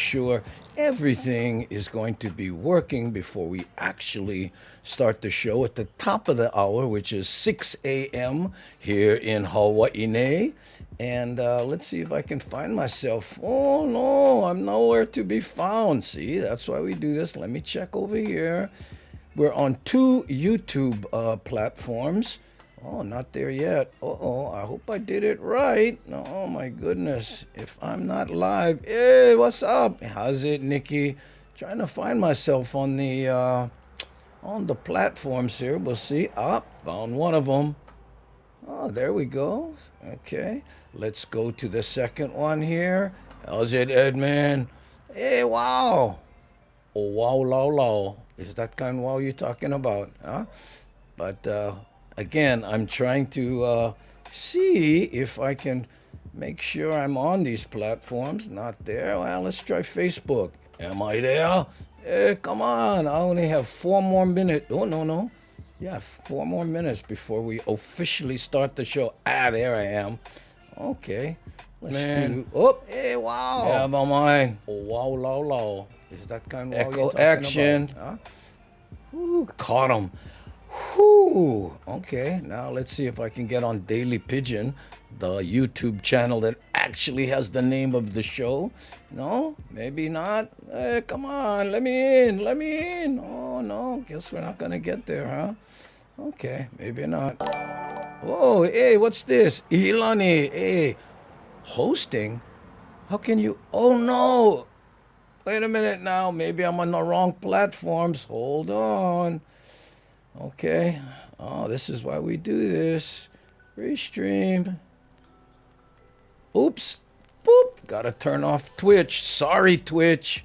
sure everything is going to be working before we actually start the show at the top of the hour, which is 6 a.m. here in Hawaii. And let's see if I can find myself. Oh, no, I'm nowhere to be found. See, that's why we do this. Let me check over here. We're on 2 YouTube platforms. Oh, not there yet. Uh-oh, I hope I did it right. Oh, my goodness. If I'm not live. Hey, what's up? How's it, Nikki? Trying to find myself on the platforms here. We'll see. Ah, found one of them. Oh, there we go. Okay, let's go to the second one here. How's it, Edmund? Hey, wow. Oh, wow, low, low. Is that kind of wow you're talking about? Huh? But again, I'm trying to see if I can make sure I'm on these platforms. Not there. Well, let's try Facebook. Am I there? Hey, come on. I only have 4 more minutes. Oh, no. Yeah, 4 more minutes before we officially start the show. Ah, there I am. Okay. Let's do... Oh, hey, wow. Yeah, my mind. Oh, wow, low, low. Is that kind of wow Echo you're talking action. about? Huh? Ooh, caught him. Whew. Okay, now let's see if I can get on Daily Pidgin, the YouTube channel that actually has the name of the show. No, maybe not. Hey, come on, let me in. Oh, no, guess we're not going to get there, huh? Okay, maybe not. Oh, hey, what's this? Ilani, hey, hosting? How can you? Oh, no. Wait a minute now. Maybe I'm on the wrong platforms. Hold on. Okay. Oh, this is why we do this. Restream. Oops. Boop. Gotta turn off Twitch. Sorry, Twitch.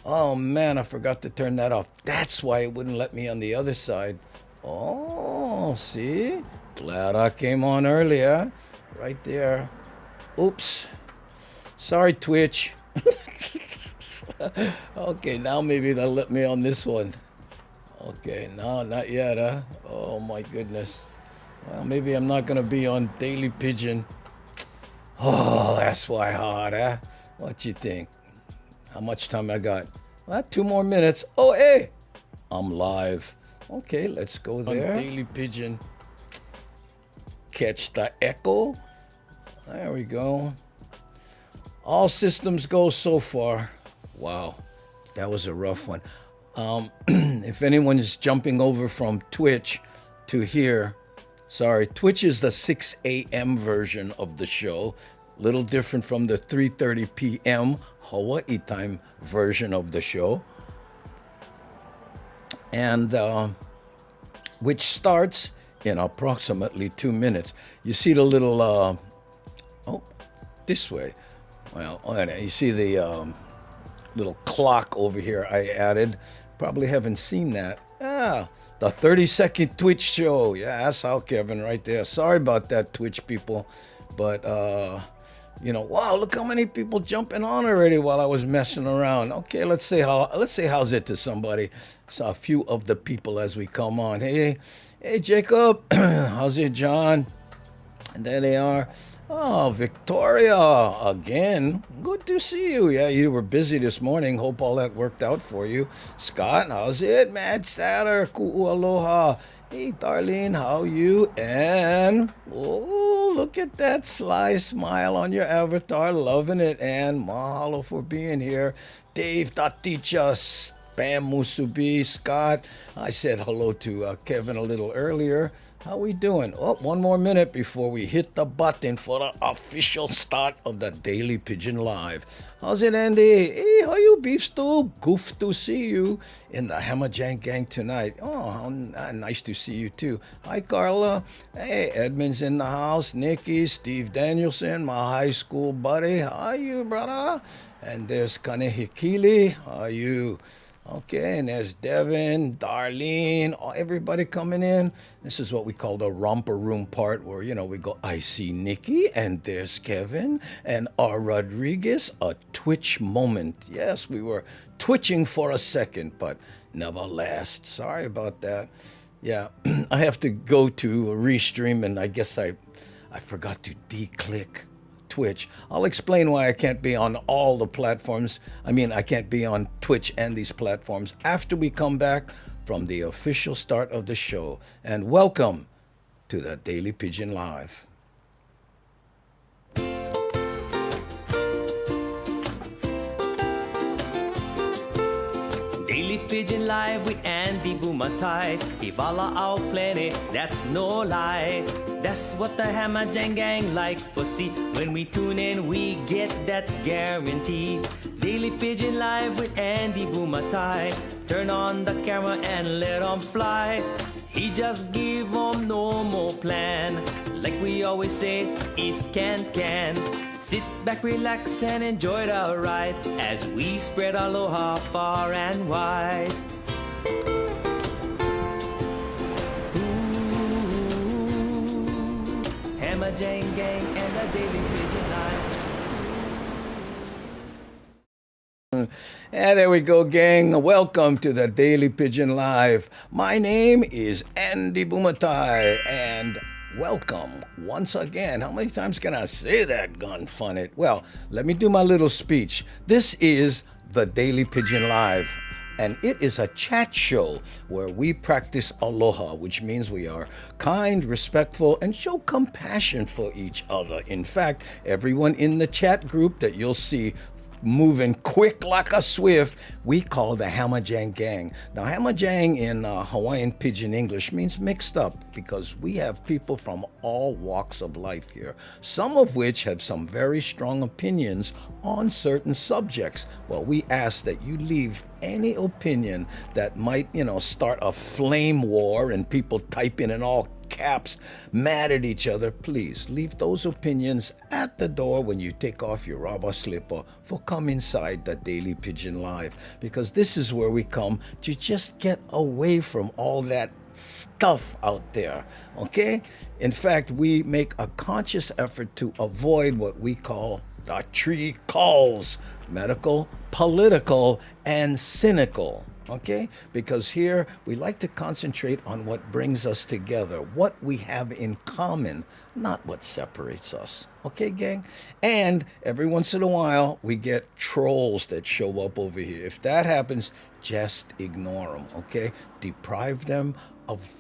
Oh, man, I forgot to turn that off. That's why it wouldn't let me on the other side. Oh, see? Glad I came on earlier. Right there. Oops. Sorry, Twitch. Okay, now maybe they'll let me on this one. Okay, no, not yet, huh? Oh, my goodness. Well, maybe I'm not going to be on Daily Pidgin. Oh, that's why hard, huh? What you think? How much time I got? Well, 2 more minutes. Oh, hey, I'm live. Okay, let's go there. On Daily Pidgin. Catch the echo. There we go. All systems go so far. Wow, that was a rough one. If anyone is jumping over from Twitch to here, sorry, Twitch is the 6 a.m. version of the show. Little different from the 3:30 p.m. Hawaii time version of the show. And which starts in approximately 2 minutes. You see the little, oh, this way. Well, you see the little clock over here I added. Probably haven't seen that. Ah, the 30-second Twitch show. Yeah, that's how, Kevin, right there. Sorry about that, Twitch people. But, wow, look how many people jumping on already while I was messing around. Okay, let's say how's it to somebody. Saw a few of the people as we come on. Hey, Jacob. How's it, John? And there they are. Oh, Victoria, again. Good to see you. Yeah, you were busy this morning. Hope all that worked out for you. Scott, how's it? Mad Statter, ku'u aloha. Hey, Darlene, how you? And, oh, look at that sly smile on your avatar. Loving it. And mahalo for being here. Dave Taticha, Spam Musubi, Scott. I said hello to Kevin a little earlier. How we doing? Oh, 1 more minute before we hit the button for the official start of the Daily Pidgin Live. How's it, Andy? Hey, how you, Beef Stew? Goof to see you in the Hammerjang gang tonight. Oh, nice to see you too. Hi, Carla. Hey, Edmund's in the house. Nikki, Steve Danielson, my high school buddy. How you, brother? And there's Kanehikili. How you? Okay, and there's Devin, Darlene, everybody coming in. This is what we call the romper room part where, we go, I see Nikki, and there's Kevin, and R. Rodriguez, a Twitch moment. Yes, we were twitching for a second, but never last. Sorry about that. Yeah, I have to go to Restream, and I guess I forgot to declick Twitch. I'll explain why I can't be on all the platforms. I mean, I can't be on Twitch and these platforms after we come back from the official start of the show. And welcome to the Daily Pidgin Live. Daily Pidgin Live with Andy Bumatai. Ivala out plenty, that's no lie. That's what the Hammerjang gang like for see. When we tune in, we get that guarantee. Daily Pidgin Live with Andy Bumatai. Turn on the camera and let 'em fly. He just give 'em no more plan. Like we always say, if can. Sit back, relax, and enjoy the ride as we spread aloha far and wide. Ooh, Hammerjang gang and the Daily Pidgin Live. And there we go, gang. Welcome to the Daily Pidgin Live. My name is Andy Bumatai, and welcome once again. How many times can I say that, gun fun it? Well, let me do my little speech. This is the Daily Pidgin Live, and it is a chat show where we practice aloha, which means we are kind, respectful, and show compassion for each other. In fact, everyone in the chat group that you'll see moving quick like a swift, we call the Hammerjang gang. Now, Hammerjang in Hawaiian Pidgin English means mixed up, because we have people from all walks of life here, some of which have some very strong opinions on certain subjects. Well, we ask that you leave any opinion that might, start a flame war and people typing in all caps mad at each other. Please leave those opinions at the door when you take off your rubber slipper for come inside the Daily Pidgin Live, because this is where we come to just get away from all that stuff out there, okay? In fact, we make a conscious effort to avoid what we call the three calls: medical, political, and cynical. Okay? Because here we like to concentrate on what brings us together, what we have in common, not what separates us. Okay, gang? And every once in a while we get trolls that show up over here. If that happens, just ignore them, okay? Deprive them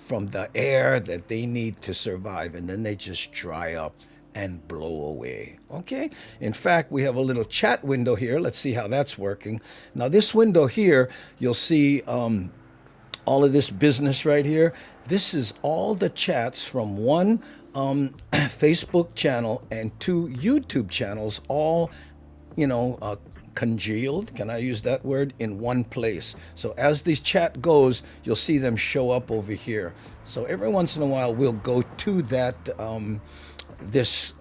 from the air that they need to survive, and then they just dry up and blow away. Okay? In fact, we have a little chat window here. Let's see how that's working. Now, this window here, you'll see all of this business right here. This is all the chats from one Facebook channel and two YouTube channels, all, congealed, can I use that word, in one place. So as this chat goes, you'll see them show up over here. So every once in a while, we'll go to that this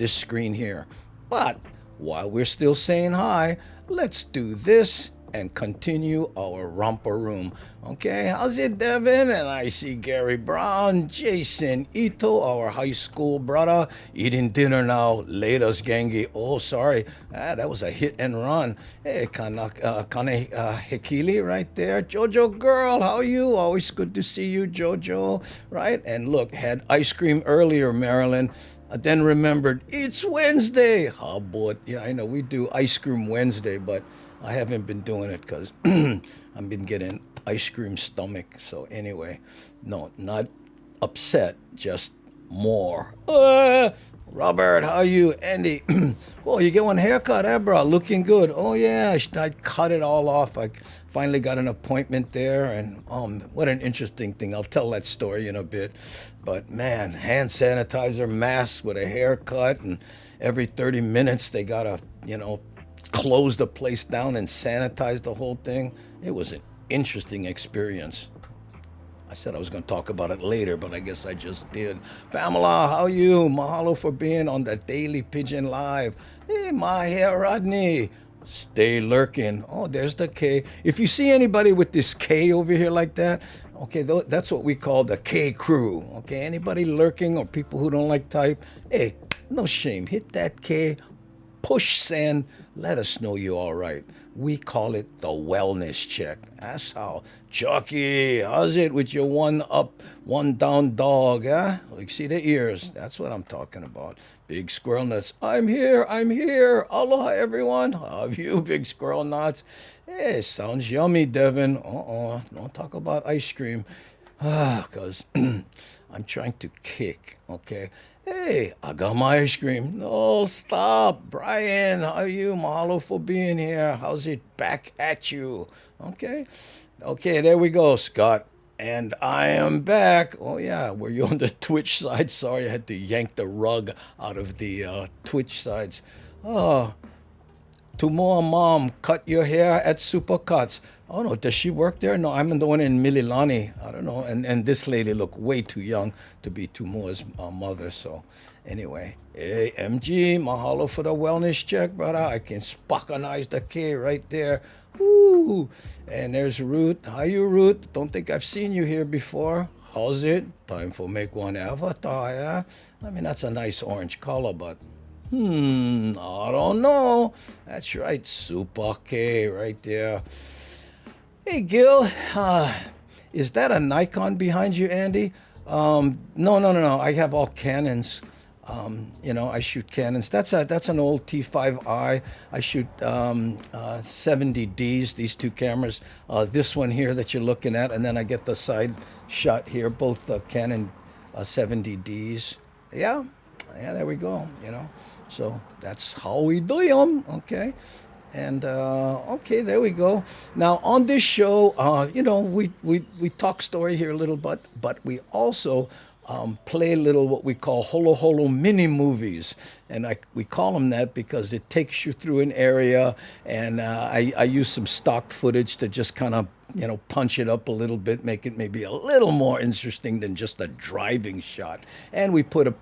screen here. But while we're still saying hi, let's do this and continue our romper room. Okay, how's it, Devin? And I see Gary Brown, Jason Ito, our high school brother, eating dinner now. Latest, gangi. Oh, sorry, that was a hit and run. Hey, Kane Hekili right there. Jojo girl, how are you? Always good to see you, Jojo. Right? And look, had ice cream earlier, Marilyn. I then remembered it's Wednesday. Oh, boy, yeah, I know we do ice cream Wednesday, but I haven't been doing it because I've been getting ice cream stomach. So anyway, no, not upset, just more. Robert, how are you? Andy, oh, you get one haircut, eh, bro? Looking good. Oh, yeah, I cut it all off. I finally got an appointment there, and what an interesting thing. I'll tell that story in a bit. But, man, hand sanitizer, mask with a haircut, and every 30 minutes they got to, close the place down and sanitize the whole thing. It was an interesting experience. I said I was going to talk about it later, but I guess I just did. Pamela, how are you? Mahalo for being on the Daily Pidgin Live. Hey, my hair, Rodney. Stay lurking. Oh, there's the K. If you see anybody with this K over here like that, okay, that's what we call the K crew. Okay, anybody lurking or people who don't like type, hey, no shame. Hit that K, push send, let us know you're all right. We call it the wellness check. That's how. Chucky, how's it with your one up, one down dog, huh? Like, see the ears. That's what I'm talking about. Big squirrel nuts. I'm here, I'm here. Aloha, everyone. How have you, big squirrel nuts? Hey, sounds yummy, Devin. Don't talk about ice cream. Because I'm trying to kick, okay? Hey, I got my ice cream. No, stop. Brian, how are you? Mahalo for being here. How's it back at you? Okay. Okay, there we go, Scott. And I am back. Oh, yeah, were you on the Twitch side? Sorry, I had to yank the rug out of the Twitch sides. Oh, tomorrow, Mom, cut your hair at Supercuts. Oh, no, does she work there? No, I'm the one in Mililani. I don't know. And this lady looked way too young to be Tumoa's mother. So anyway, hey, MG, mahalo for the wellness check, brother. I can spockanize the K right there. Woo! And there's Ruth. How you, Ruth? Don't think I've seen you here before. How's it? Time for make one avatar, yeah? I mean, that's a nice orange color, but I don't know. That's right, Super K right there. Hey, Gil, is that a Nikon behind you, Andy? No. I have all Canons. I shoot Canons. That's an old T5i. I shoot 70Ds, these two cameras. This one here that you're looking at, and then I get the side shot here, both Canon 70Ds. Yeah, there we go, So that's how we do them, okay? And okay, there we go. Now on this show, we talk story here a little bit, but we also play a little what we call holo mini movies, and we call them that because it takes you through an area, and I use some stock footage to just kind of punch it up a little bit, make it maybe a little more interesting than just a driving shot, and we put and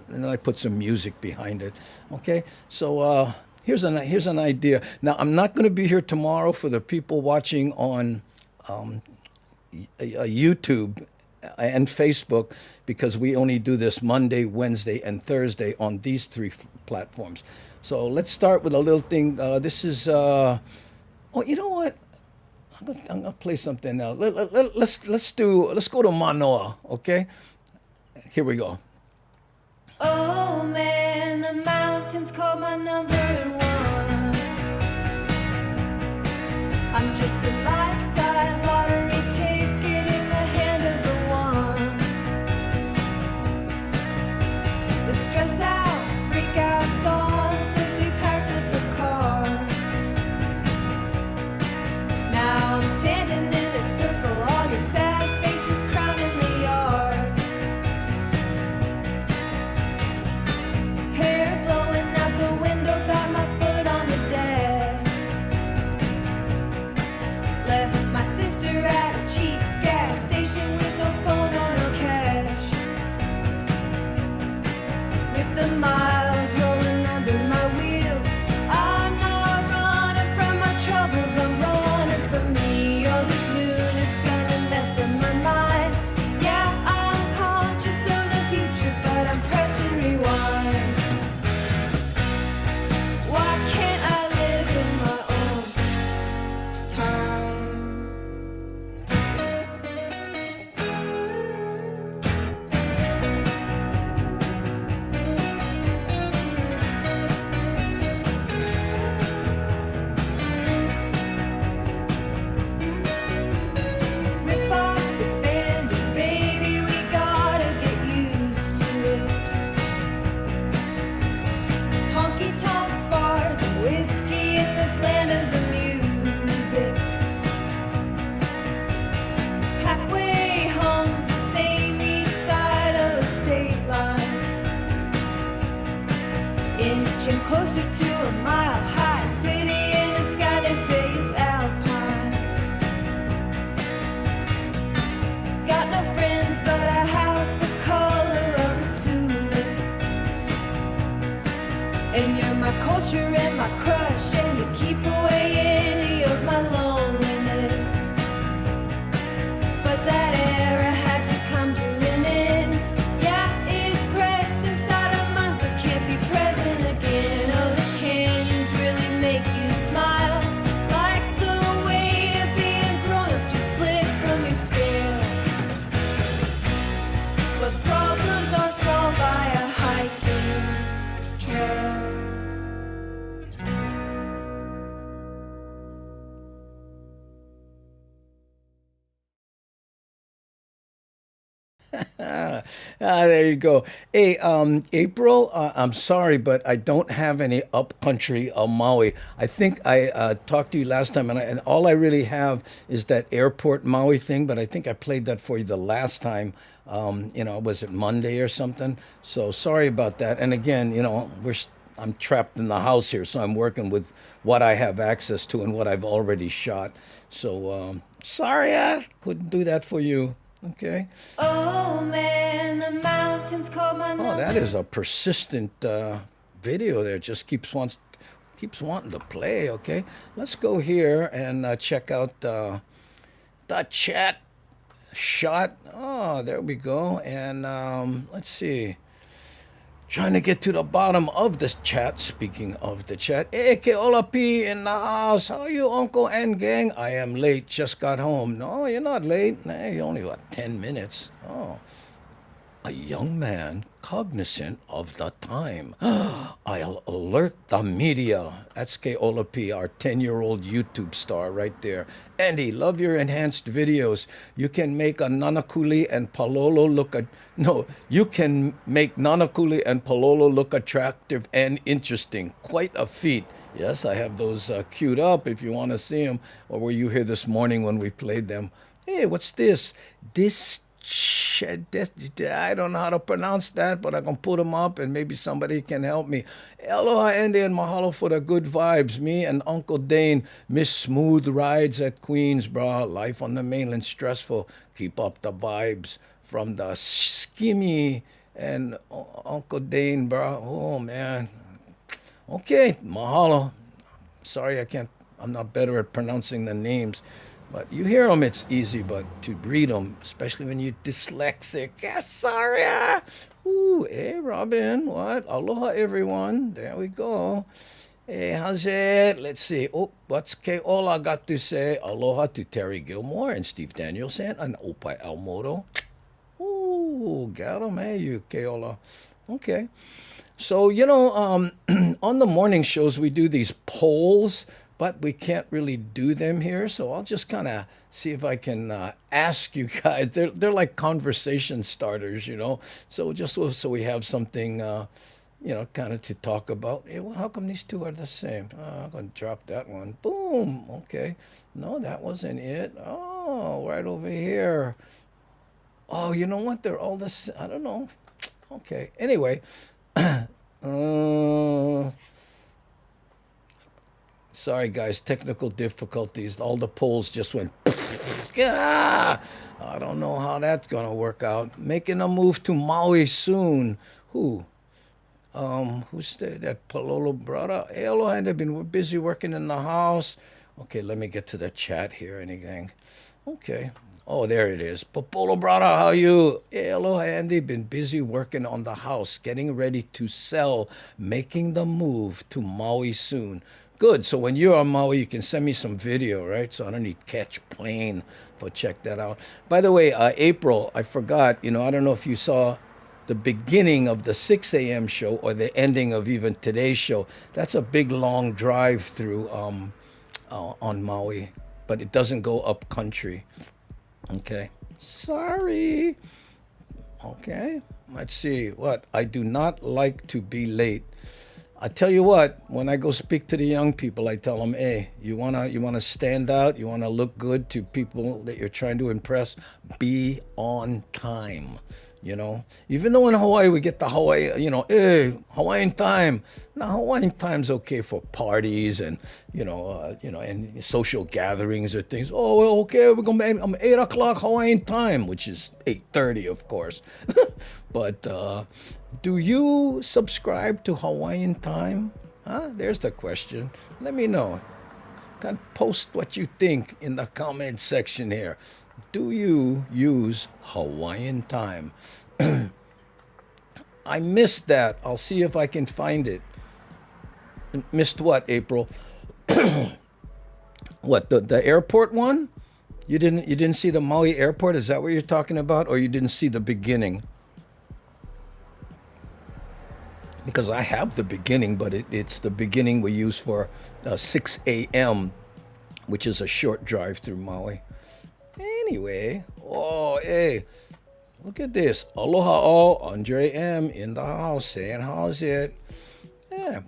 then I put some music behind it. Okay, so. Here's an idea. Now, I'm not going to be here tomorrow for the people watching on YouTube and Facebook because we only do this Monday, Wednesday, and Thursday on these three platforms. So let's start with a little thing. This is, you know what? I'm gonna play something now. Let's go to Manoa, okay? Here we go. Oh man, the mountains call my number one. I'm just a life-size lottery ticket in the hand of the one. The stress out, freak out's gone since we packed up the car. Now I'm standing in a circle, all your sad faces crowding the yard. Hair blowing out the window, got my foot on the deck. Left my sister at a cheap gas station with no phone or no cash. With the miles rolling under my wheels, I'm not running from my troubles, I'm running from me. All this luna's gonna mess up my mind. Yeah, I'm conscious of the future, but I'm pressing rewind. Why can't I live in my own time? Rip off the bandage, baby, we gotta get used to it. Honky-tonk bars and whiskey in this land of the music. Halfway home's the same east side of the state line. Inching closer to a mile-high city in a sky they say is alpine. Got no friends, but a house the color of a tulip. And you're my culture and my crush, and you keep away any of my loneliness. But that era had to come to an end. Yeah, it's pressed inside our minds, but can't be present again. Oh, the canyons really make you smile. There you go. Hey, April, I'm sorry, but I don't have any upcountry Maui. I think I talked to you last time, and all I really have is that airport Maui thing, but I think I played that for you the last time. Was it Monday or something? So sorry about that. And again, I'm trapped in the house here, so I'm working with what I have access to and what I've already shot. So sorry I couldn't do that for you. Okay. Oh man, the mountains call my Oh, number. that is a persistent video there. Just keeps wanting to play. Okay. Let's go here and check out the chat shot. Oh, there we go. And let's see. Trying to get to the bottom of this chat. Speaking of the chat, hey, Keola P in the house. How are you, Uncle and gang? I am late. Just got home. No, you're not late. Nah, you only got 10 minutes. Oh, a young man cognizant of the time. I'll alert the media. That's Keola P, our 10-year-old YouTube star right there. Andy, love your enhanced videos. You can make a Nanakuli and Palolo look you can make Nanakuli and Palolo look attractive and interesting. Quite a feat. Yes, I have those queued up if you want to see them, or were you here this morning when we played them? Hey, what's this? I don't know how to pronounce that, but I can put them up and maybe somebody can help me. Aloha, Andy, and mahalo for the good vibes. Me and Uncle Dane miss smooth rides at Queens, brah. Life on the mainland stressful. Keep up the vibes from the skimmy and Uncle Dane, brah. Oh, man. Okay, mahalo. Sorry, I'm not better at pronouncing the names. But you hear them, it's easy, but to read them, especially when you're dyslexic, yes, sorry. Ooh, hey, Robin, what? Aloha, everyone. There we go. Hey, how's it? Let's see. Oh, what's Keola got to say? Aloha to Terry Gilmore and Steve Danielson and Opa Elmoto. Ooh, got him, hey, you, Keola. Okay. So, on the morning shows, we do these polls, but we can't really do them here. So I'll just kind of see if I can ask you guys. They're like conversation starters, So just so we have something, kind of to talk about. Hey, well, how come these two are the same? I'm going to drop that one. Boom. Okay. No, that wasn't it. Oh, right over here. Oh, you know what? They're all the same. I don't know. Okay. Anyway. Sorry, guys, technical difficulties. All the polls just went. I don't know how that's gonna work out. Making a move to Maui soon. Who? Who's that Palolo brother? Hello, and they've been busy working in the house. Okay, let me get to the chat here, anything. Okay. Oh, there it is. Popolo brother, how you? Hello, Andy. Been busy working on the house, getting ready to sell, making the move to Maui soon. Good. So when you're on Maui, you can send me some video, right? So I don't need catch plane for check that out. By the way, April, I forgot, I don't know if you saw the beginning of the 6 a.m. show or the ending of even today's show. That's a big, long drive through on Maui, but it doesn't go up country. Okay. Sorry. Okay. Let's see. What? I do not like to be late. I tell you what, when I go speak to the young people, I tell them, hey, you wanna stand out, you wanna look good to people that you're trying to impress, be on time. Even though in Hawaii we get the hey, Hawaiian time. Now Hawaiian time's okay for parties and and social gatherings or things. Oh, okay, we're gonna be 8 o'clock Hawaiian time, which is 8:30, of course. But do you subscribe to Hawaiian time? There's the question. Let me know. Can post what you think in the comment section here. Do you use Hawaiian time? I missed that. I'll see if I can find it. Missed what, April? What, the airport one? You didn't see the Maui airport? Is that what you're talking about? Or you didn't see the beginning? Because I have the beginning, but it's the beginning we use for 6 a.m., which is a short drive through Maui. Anyway, oh, hey, Look at this. Aloha all. Andre M. in the house saying, how's it? Yeah.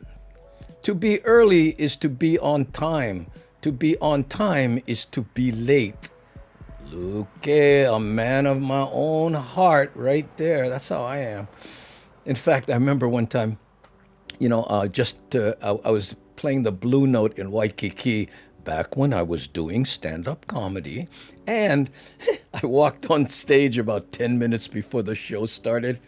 To be early is to be on time. To be on time is to be late. Luke, a man of my own heart right there. That's how I am. In fact, I remember one time, I was playing the Blue Note in Waikiki back when I was doing stand-up comedy. And I walked on stage about 10 minutes before the show started.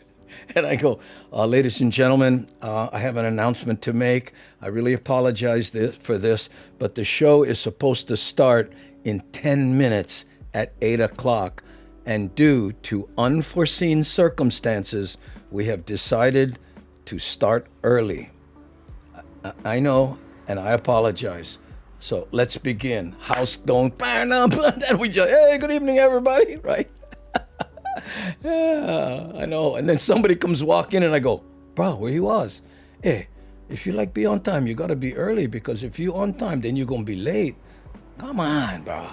And I go, ladies and gentlemen, I have an announcement to make. I really apologize for this, but the show is supposed to start in 10 minutes at 8 o'clock. And due to unforeseen circumstances, we have decided to start early. I know, and I apologize. So let's begin. House don't burn up. Then we just, hey, good evening, everybody, right? Yeah, I know. And then somebody comes walking and I go, bro, where you was? Hey, if you like be on time, you got to be early, because if you on time, then you're going to be late. Come on, bro.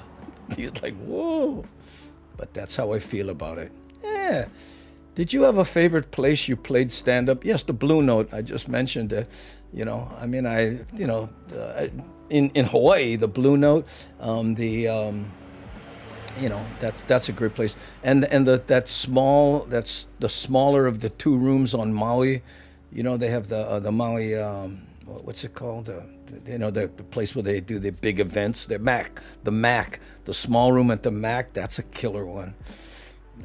He's like, whoa. But that's how I feel about it. Yeah. Did you have a favorite place you played stand-up? Yes, the Blue Note. I just mentioned it. In Hawaii, the Blue Note, that's a great place. And that's the smaller of the two rooms on Maui. They have the Maui, what's it called? The place where they do the big events. The Mac, the small room at the Mac. That's a killer one.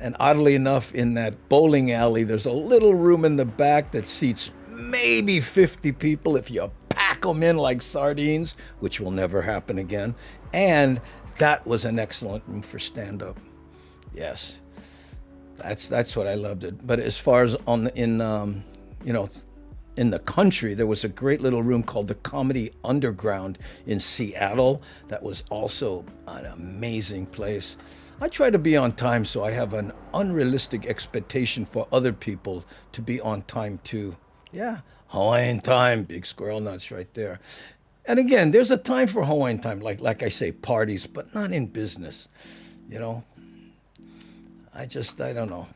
And oddly enough, in that bowling alley, there's a little room in the back that seats maybe 50 people if you pack them in like sardines, which will never happen again. And that was an excellent room for stand-up. Yes, that's what I loved it. But as far as in the country, there was a great little room called the Comedy Underground in Seattle. That was also an amazing place. I try to be on time, so I have an unrealistic expectation for other people to be on time too. Yeah, Hawaiian time, big squirrel nuts right there. And again, there's a time for Hawaiian time, like I say, parties, but not in business. I don't know.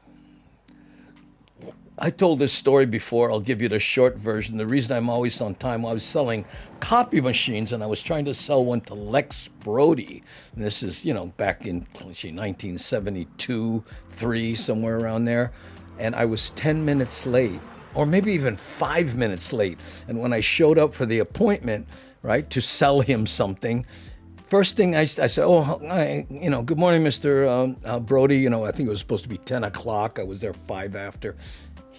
I told this story before. I'll give you the short version. The reason I'm always on time, I was selling copy machines, and I was trying to sell one to Lex Brody. And this is, back in 1972, 3, somewhere around there. And I was 10 minutes late, or maybe even 5 minutes late. And when I showed up for the appointment, right, to sell him something, first thing I said, good morning, Mr. Brody. I think it was supposed to be 10 o'clock. I was there 5 after.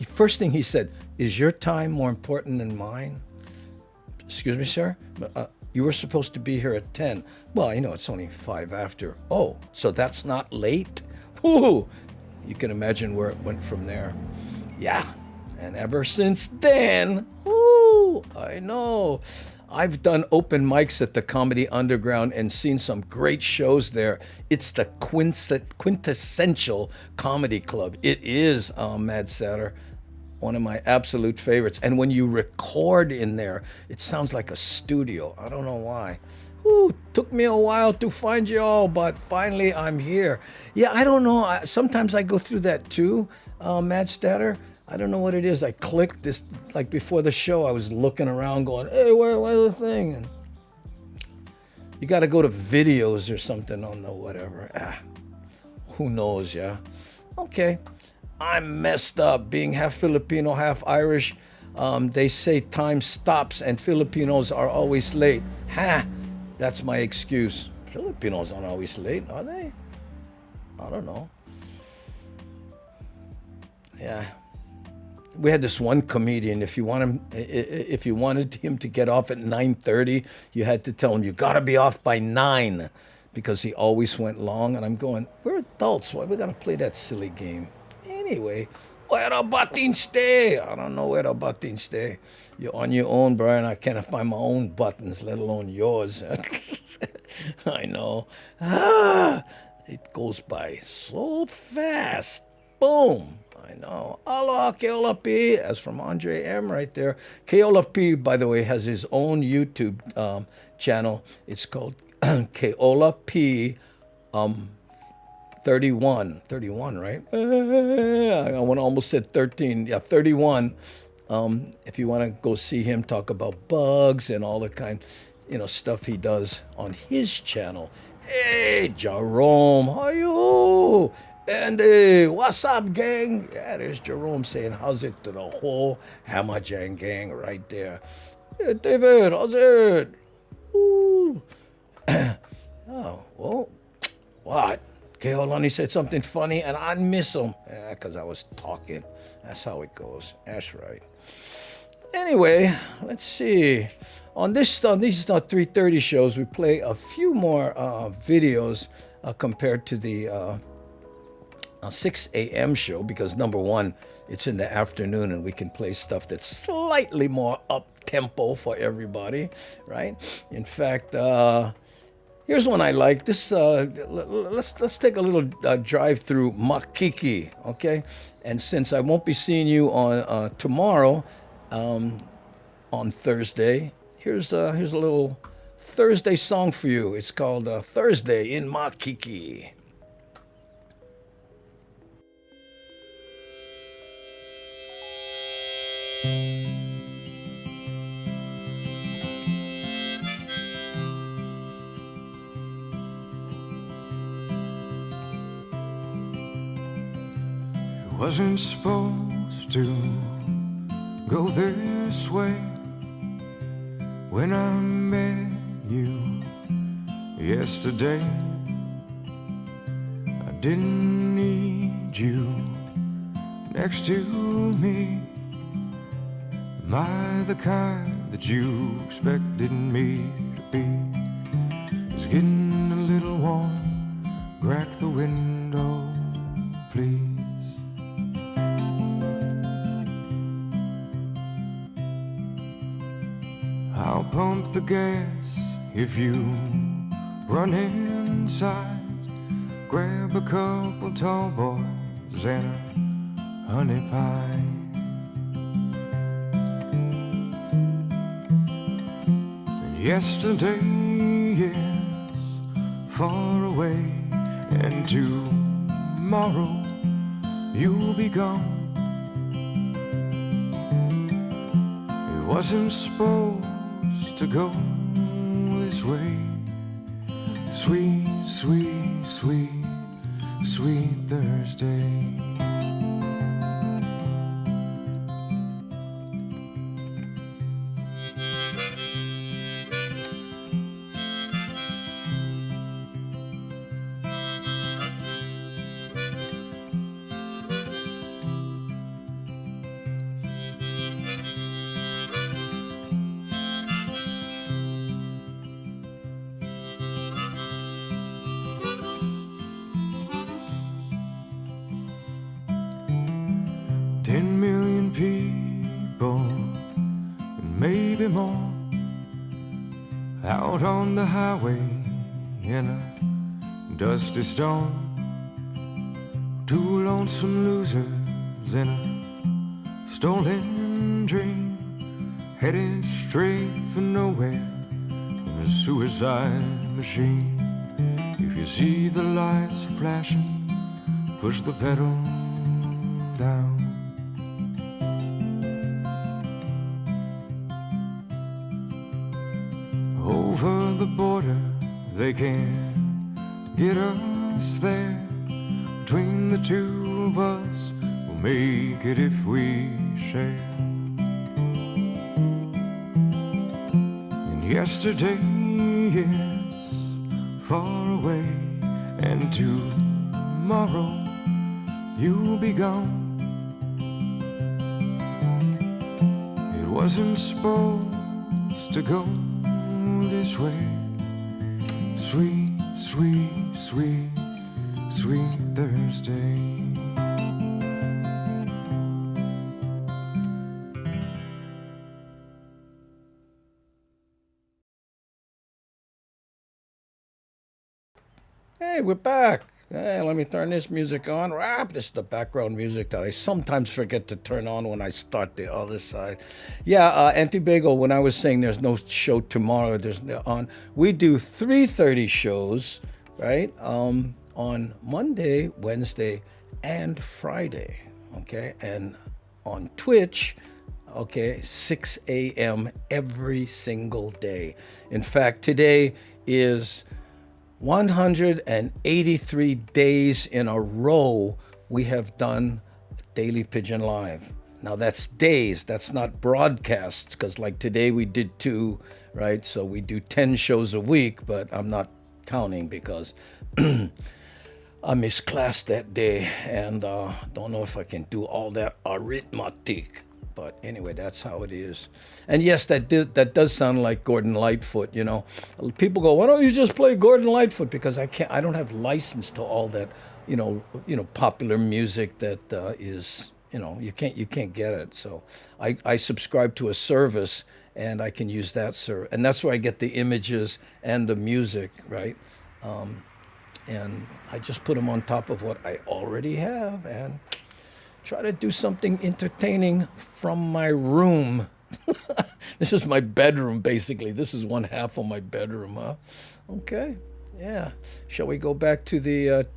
First thing he said, is your time more important than mine? Excuse me, sir? You were supposed to be here at 10. Well, it's only 5 after. Oh, so that's not late? Ooh, you can imagine where it went from there. Yeah, and ever since then, I know. I've done open mics at the Comedy Underground and seen some great shows there. It's the quintessential comedy club. It is, Mad Satter, one of my absolute favorites. And when you record in there, it sounds like a studio. I don't know why. Took me a while to find you all, but finally I'm here. Yeah, I don't know. Sometimes I go through that too, Mad Statter. I don't know what it is. I clicked this, like before the show, I was looking around going, hey, where's the thing? And you got to go to videos or something on the whatever. Who knows, yeah? Okay. I'm messed up being half Filipino, half Irish. They say time stops and Filipinos are always late. That's my excuse. Filipinos aren't always late, are they? I don't know. Yeah. We had this one comedian. If you wanted him to get off at 9:30, you had to tell him you got to be off by 9, because he always went long. And I'm going, we're adults. Why we got to play that silly game? Anyway, where the buttons stay? I don't know where the buttons stay. You're on your own, Brian. I can't find my own buttons, let alone yours. I know. It goes by so fast. Boom. I know. Aloha, Keola P. As from Andre M. right there. Keola P, by the way, has his own YouTube channel. It's called Keola P 31. 31, right? I almost said 13. Yeah, 31. If you want to go see him talk about bugs and all the kind, stuff he does on his channel. Hey, Jerome, how you? Andy, what's up, gang? Yeah, there's Jerome saying, how's it to the whole Hammerjang gang right there. Hey, David, how's it? Ooh. Oh, well, what? Keolani said something funny and I miss him. Yeah, because I was talking. That's how it goes. That's right. Anyway, let's see. On these 3:30 shows, we play a few more videos compared to the 6 a.m. show because number one, it's in the afternoon and we can play stuff that's slightly more up-tempo for everybody, right? In fact, here's one I like. This let's take a little drive through Makakilo, okay? And since I won't be seeing you on tomorrow, on Thursday, here's a little Thursday song for you. It's called Thursday in Makakilo. Wasn't supposed to go this way. When I met you yesterday, I didn't need you next to me. Am I the kind that you expected me to be? It's getting a little warm. Crack the window, please. I'll pump the gas if you run inside. Grab a couple tall boys and a honey pie. And yesterday is far away, and tomorrow you'll be gone. It wasn't supposed to go this way. Sweet, sweet, sweet, sweet Thursday. People, and maybe more, out on the highway in a dusty storm. Two lonesome losers in a stolen dream, headed straight for nowhere in a suicide machine. If you see the lights flashing, push the pedal down. Over the border, they can't get us there. Between the two of us, we'll make it if we share. And yesterday is far away, and tomorrow you'll be gone. It wasn't supposed to go this way. Sweet, sweet, sweet, sweet Thursday. Hey, we're back. Hey, let me turn this music on. This is the background music that I sometimes forget to turn on when I start the other side. Yeah, Auntie Bagel, when I was saying there's no show tomorrow, we do 3:30 shows, right? on Monday, Wednesday, and Friday. Okay, and on Twitch, okay, 6 a.m. every single day. In fact, today is 183 days in a row we have done Daily Pigeon Live. Now that's days, that's not broadcasts, because like today we did 2, right? So we do 10 shows a week, but I'm not counting because I misclassed that day and don't know if I can do all that arithmetic. But anyway, that's how it is. And yes, that does sound like Gordon Lightfoot, you know. People go, why don't you just play Gordon Lightfoot? Because I don't have license to all that, you know, popular music that is, you know, you can't get it. So I subscribe to a service and I can use that service. And that's where I get the images and the music, right? And I just put them on top of what I already have and try to do something entertaining from my room. This is my bedroom, basically. This is one half of my bedroom, huh? Okay, yeah. Shall we go back to the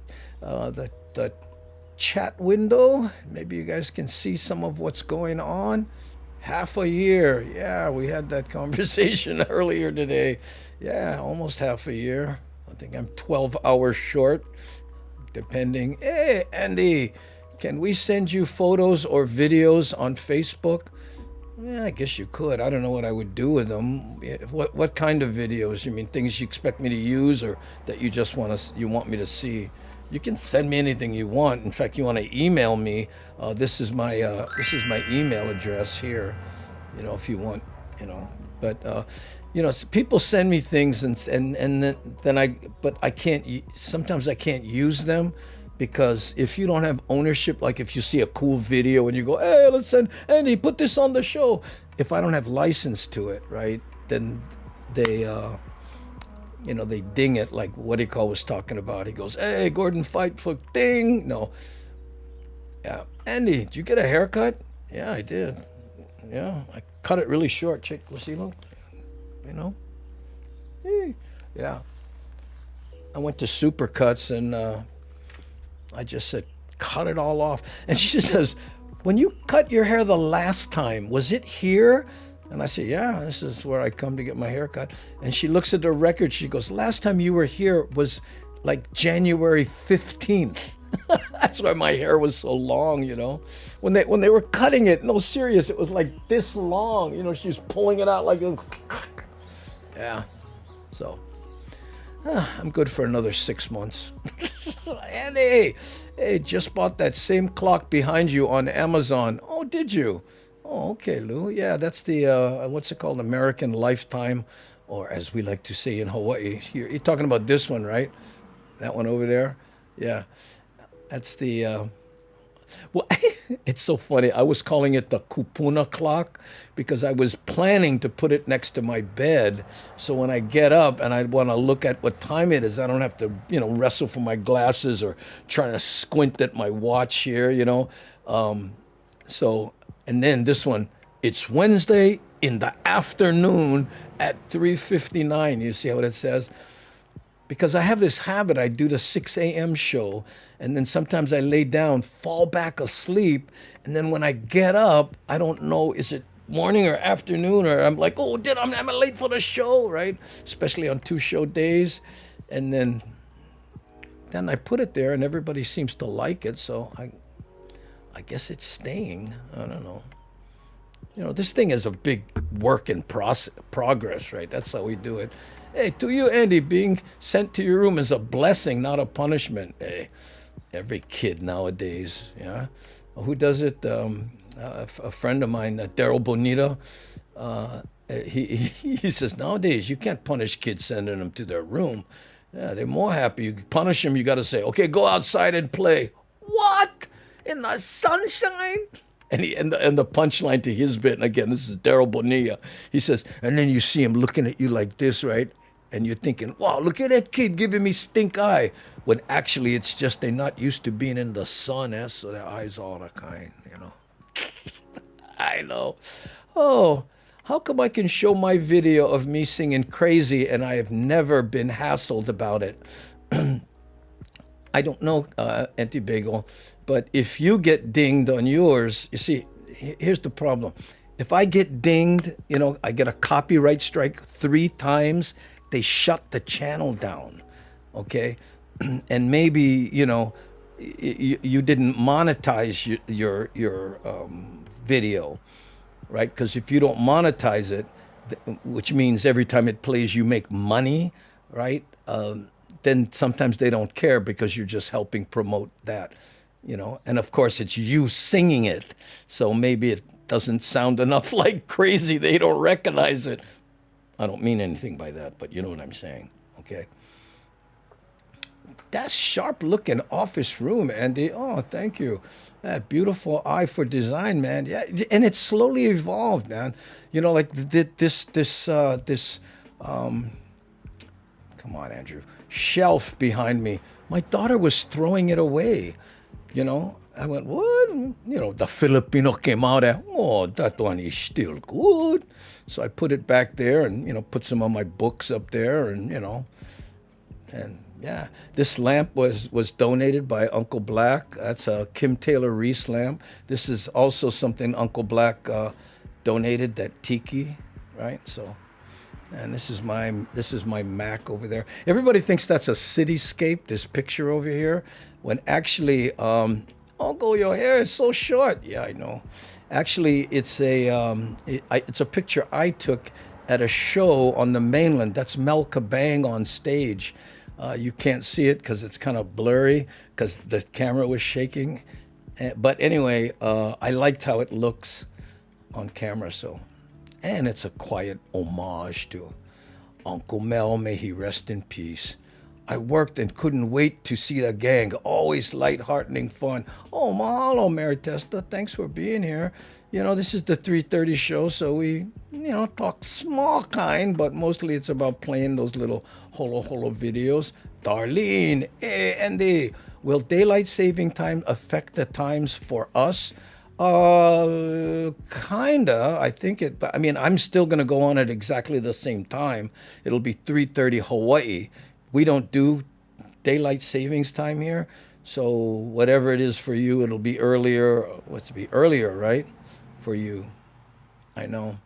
chat window? Maybe you guys can see some of what's going on. Half a year. Yeah, we had that conversation earlier today. Yeah, almost half a year. I think I'm 12 hours short, depending. Hey, Andy. Can we send you photos or videos on Facebook? Yeah, I guess you could. I don't know what I would do with them. What kind of videos? You mean things you expect me to use, or that you just want me to see? You can send me anything you want. In fact, you want to email me. This is my email address here. You know, if you want, you know. But you know, people send me things, and then I can't. Sometimes I can't use them. Because if you don't have ownership, like if you see a cool video and you go, hey, let's send Andy, put this on the show. If I don't have license to it, right, then they, you know, they ding it like what was talking about. He goes, hey, Gordon, fight for ding. No. Yeah. Andy, did you get a haircut? Yeah, I did. Yeah, I cut it really short. Check, see, look. You know? Yeah. I went to Supercuts and I just said, cut it all off. And she says, when you cut your hair the last time, was it here? And I said, yeah, this is where I come to get my hair cut. And she looks at the record. She goes, last time you were here was like January 15th. That's why my hair was so long, you know. When they were cutting it, no, serious, it was like this long. You know, she was pulling it out like a... Yeah, so... I'm good for another 6 months. And hey, just bought that same clock behind you on Amazon. Oh, did you? Oh, okay, Lou. Yeah, that's the, what's it called? American Lifetime, or as we like to say in Hawaii. You're talking about this one, right? That one over there? Yeah. That's the, well, it's so funny. I was calling it the kupuna clock because I was planning to put it next to my bed. So when I get up and I want to look at what time it is, I don't have to, you know, wrestle for my glasses or trying to squint at my watch here, you know. So, and then this one, it's Wednesday in the afternoon at 3:59. You see what it says? Because I have this habit, I do the 6 a.m. show, and then sometimes I lay down, fall back asleep, and then when I get up, I don't know, is it morning or afternoon, or I'm like, oh, I'm late for the show, right? Especially on 2 show days. And then I put it there, and everybody seems to like it, so I guess it's staying. I don't know. You know, this thing is a big work in progress, right? That's how we do it. Hey, to you, Andy, being sent to your room is a blessing, not a punishment. Hey, every kid nowadays, yeah. Who does it? A friend of mine, Daryl Bonita, he says, nowadays, you can't punish kids sending them to their room. Yeah, they're more happy. You punish them, you got to say, okay, go outside and play. What? In the sunshine? And the punchline to his bit, and again, this is Daryl Bonilla, he says, and then you see him looking at you like this, right? And you're thinking, wow, look at that kid giving me stink eye. When actually it's just they're not used to being in the sun, so their eyes all the kind, you know. I know. Oh, how come I can show my video of me singing Crazy and I have never been hassled about it? I don't know, Auntie Bagel, but if you get dinged on yours, you see, here's the problem. If I get dinged, I get a copyright strike 3 times, they shut the channel down, okay? And maybe, you didn't monetize your video, right? Because if you don't monetize it, which means every time it plays you make money, right? Then sometimes they don't care because you're just helping promote that, And of course, it's you singing it, so maybe it doesn't sound enough like crazy. They don't recognize it. I don't mean anything by that, but you know what I'm saying, okay? That's sharp-looking office room, Andy. Oh, thank you. That beautiful eye for design, man. Yeah, and it's slowly evolved, man. Like this. Come on, Andrew. Shelf behind me. My daughter was throwing it away. I went, what? The Filipino came out at, oh, that one is still good. So I put it back there and, put some of my books up there and, and yeah. This lamp was donated by Uncle Black. That's a Kim Taylor Reese lamp. This is also something Uncle Black donated, that tiki, right? So, and this is my Mac over there. Everybody thinks that's a cityscape, this picture over here, when actually, Uncle, your hair is so short. Yeah, I know. Actually, it's a picture I took at a show on the mainland. That's Mel Kabang on stage. You can't see it because it's kind of blurry because the camera was shaking. But anyway, I liked how it looks on camera. So, and it's a quiet homage to Uncle Mel. May he rest in peace. I worked and couldn't wait to see the gang. Always light-heartening fun. Oh, mahalo, Mary Testa. Thanks for being here. This is the 3:30 show, so we, talk small kind, but mostly it's about playing those little Holo videos. Darlene, hey, Andy, will daylight saving time affect the times for us? Kinda. I think it, but I'm still going to go on at exactly the same time. It'll be 3:30 Hawaii. We don't do daylight savings time here, so whatever it is for you, it'll be earlier. What's it be earlier, right? For you. I know.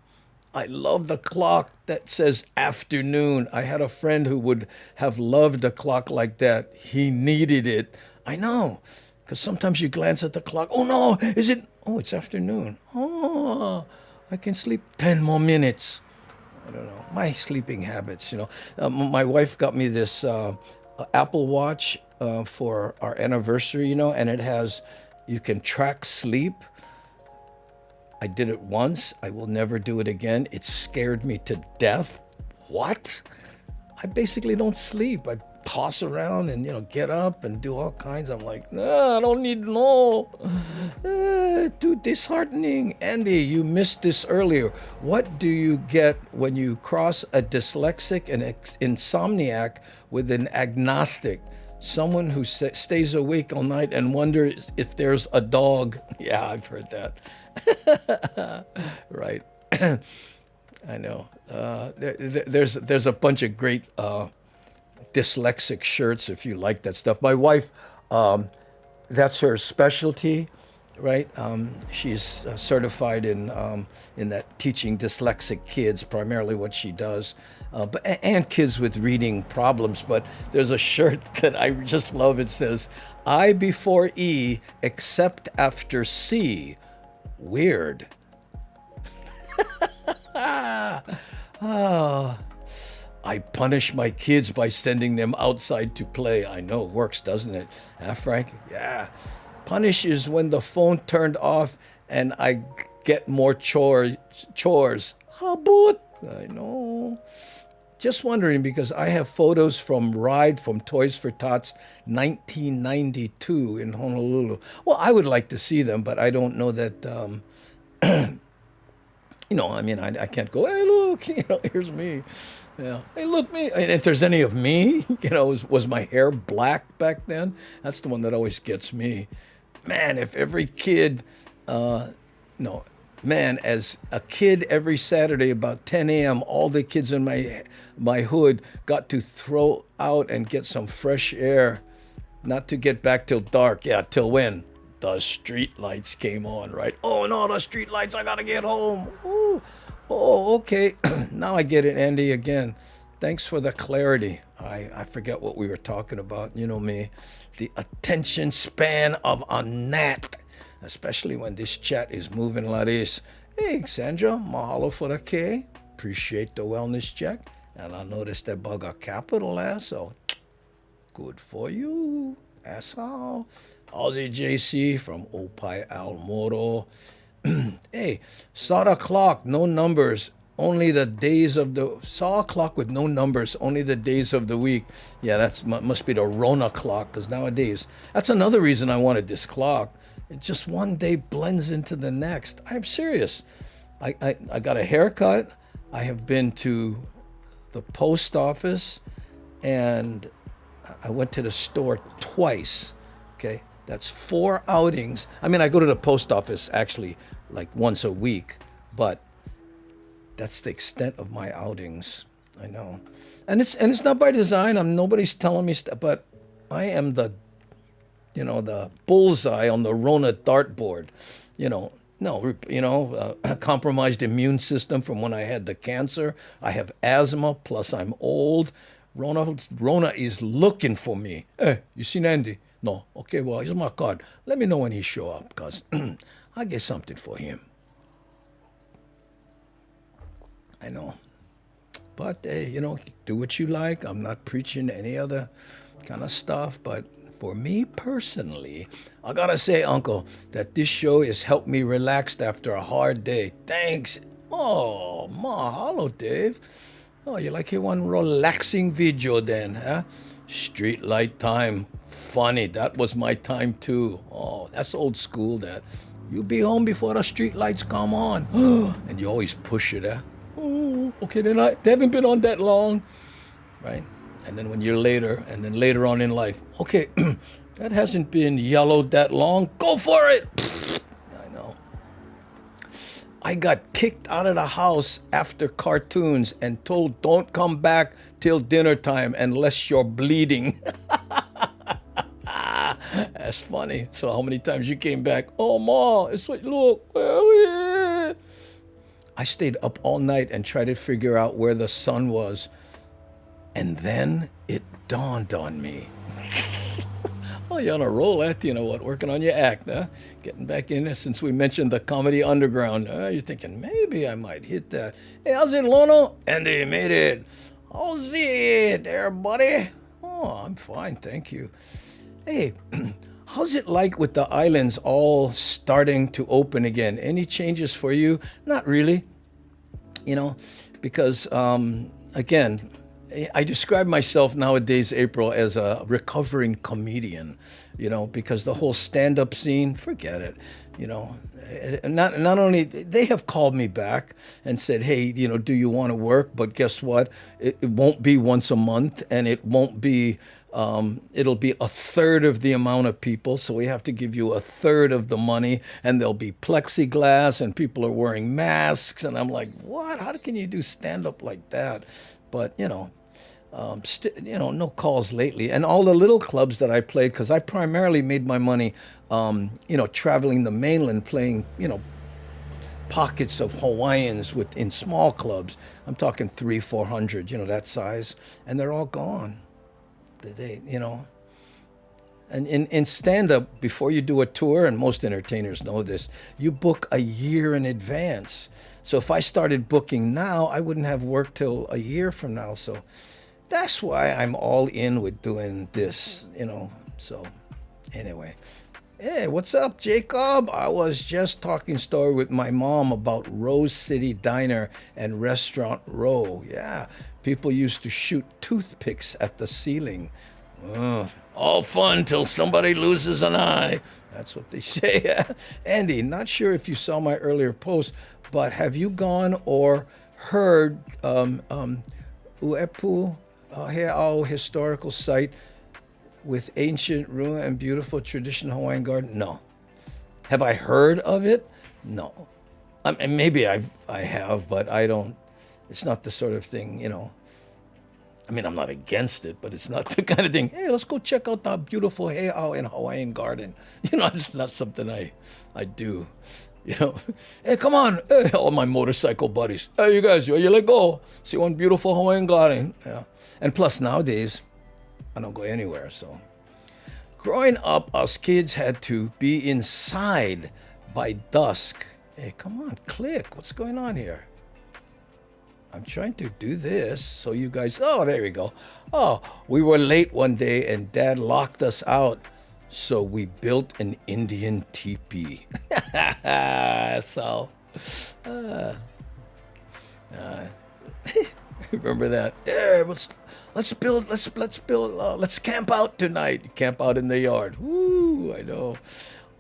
I love the clock that says afternoon. I had a friend who would have loved a clock like that. He needed it. I know. Because sometimes you glance at the clock. Oh, no. Is it? Oh, it's afternoon. Oh, I can sleep 10 more minutes. I don't know. My sleeping habits, my wife got me this Apple Watch for our anniversary, and it has, you can track sleep. I did it once. I will never do it again. It scared me to death. What? I basically don't sleep. I toss around and, get up and do all kinds. I'm like, no, I don't need to know. Too disheartening. Andy, you missed this earlier. What do you get when you cross a dyslexic and insomniac with an agnostic? Someone who stays awake all night and wonders if there's a dog. Yeah, I've heard that. Right. I know. There's a bunch of great dyslexic shirts if you like that stuff. My wife, that's her specialty, right? She's certified in that teaching dyslexic kids, primarily what she does, and kids with reading problems. But there's a shirt that I just love. It says, I before E, except after C. Weird. Oh, I punish my kids by sending them outside to play. I know it works, doesn't it? Huh, Frank? Yeah. Punish is when the phone turned off and I get more chores. Habut. I know. Just wondering because I have photos from Ride from Toys for Tots 1992 in Honolulu. Well, I would like to see them, but I don't know that, I can't go, hey, look, here's me. Yeah. Hey, look, me. And if there's any of me, was my hair black back then? That's the one that always gets me. Man, if every kid, as a kid every Saturday about 10 a.m., all the kids in my hood got to throw out and get some fresh air. not to get back till dark. Yeah, till when? The street lights came on, right? Oh no, the street lights, I gotta get home. Ooh. Oh, okay. Now I get it, Andy, again. Thanks for the clarity. I forget what we were talking about. You know me. The attention span of a gnat, especially when this chat is moving like this. Hey, Sandra, mahalo for the K. Appreciate the wellness check. And I noticed that bug a capital S, so good for you. That's all. Aussie JC from Opie Almoro. Hey, saw the clock, no numbers, only the days of the... Saw a clock with no numbers, only the days of the week. Yeah, that's must be the Rona clock, because nowadays... That's another reason I wanted this clock. It just one day blends into the next. I'm serious. I got a haircut. I have been to the post office, and I went to the store twice, okay? That's 4 outings. I mean, I go to the post office actually like once a week, but that's the extent of my outings. I know. And it's not by design. Nobody's telling me stuff, but I am the bullseye on the Rona dartboard. Compromised immune system from when I had the cancer. I have asthma, plus I'm old. Rona is looking for me. Hey, you seen Andy? No. Okay, well, here's my card. Let me know when he show up, because I get something for him. I know. But, hey, do what you like. I'm not preaching any other kind of stuff. But for me personally, I got to say, Uncle, that this show has helped me relax after a hard day. Thanks. Oh, mahalo, Dave. Oh, you like your one relaxing video then, huh? Street light time. Funny, that was my time too. Oh, that's old school, that. You be home before the street lights come on. And you always push it, huh? Oh, okay, they haven't been on that long, right? And then when you're later, and then later on in life, okay, that hasn't been yellowed that long. Go for it! I know. I got kicked out of the house after cartoons and told don't come back till dinner time unless you're bleeding. That's funny. So how many times you came back? Oh, Ma, it's what, look. I stayed up all night and tried to figure out where the sun was. And then it dawned on me. Oh, you're on a roll, eh? You know what? Working on your act, huh? Getting back in there since we mentioned the Comedy Underground. You're thinking, maybe I might hit that. Hey, how's it, Lono? Andy, made it. How's it there, buddy? Oh, I'm fine, thank you. Hey, how's it like with the islands all starting to open again? Any changes for you? Not really, because, again, I describe myself nowadays, April, as a recovering comedian, because the whole stand-up scene, forget it, Not only, they have called me back and said, hey, do you want to work? But guess what? It won't be once a month, and it won't be, it'll be a third of the amount of people. So we have to give you a third of the money, and there'll be plexiglass, and people are wearing masks. And I'm like, what? How can you do stand-up like that? But, no calls lately. And all the little clubs that I played, because I primarily made my money, traveling the mainland, playing, pockets of Hawaiians in small clubs. I'm talking 300-400, that size, and they're all gone. And in stand-up, before you do a tour, and most entertainers know this, you book a year in advance. So if I started booking now, I wouldn't have work till a year from now. So that's why I'm all in with doing this, So anyway. Hey, what's up, Jacob? I was just talking story with my mom about Rose City Diner and Restaurant Row. Yeah, people used to shoot toothpicks at the ceiling. All fun till somebody loses an eye. That's what they say. Andy, not sure if you saw my earlier post, but have you gone or heard Uepu Heao historical site with ancient ruin and beautiful traditional Hawaiian garden? No. Have I heard of it? No. I mean, maybe I have, but I don't. It's not the sort of thing, I mean, I'm not against it, but it's not the kind of thing. Hey, let's go check out that beautiful heiau in Hawaiian garden. It's not something I do. Hey, come on, hey, all my motorcycle buddies. Hey, you guys, you let go. See one beautiful Hawaiian garden. Yeah, and plus nowadays, I don't go anywhere. So, growing up, us kids had to be inside by dusk. Hey, come on, click. What's going on here? I'm trying to do this so you guys. Oh, there we go. Oh, we were late one day and Dad locked us out. So we built an Indian teepee. So, remember that? Yeah, let's build. Let's camp out tonight. Camp out in the yard. Woo! I know.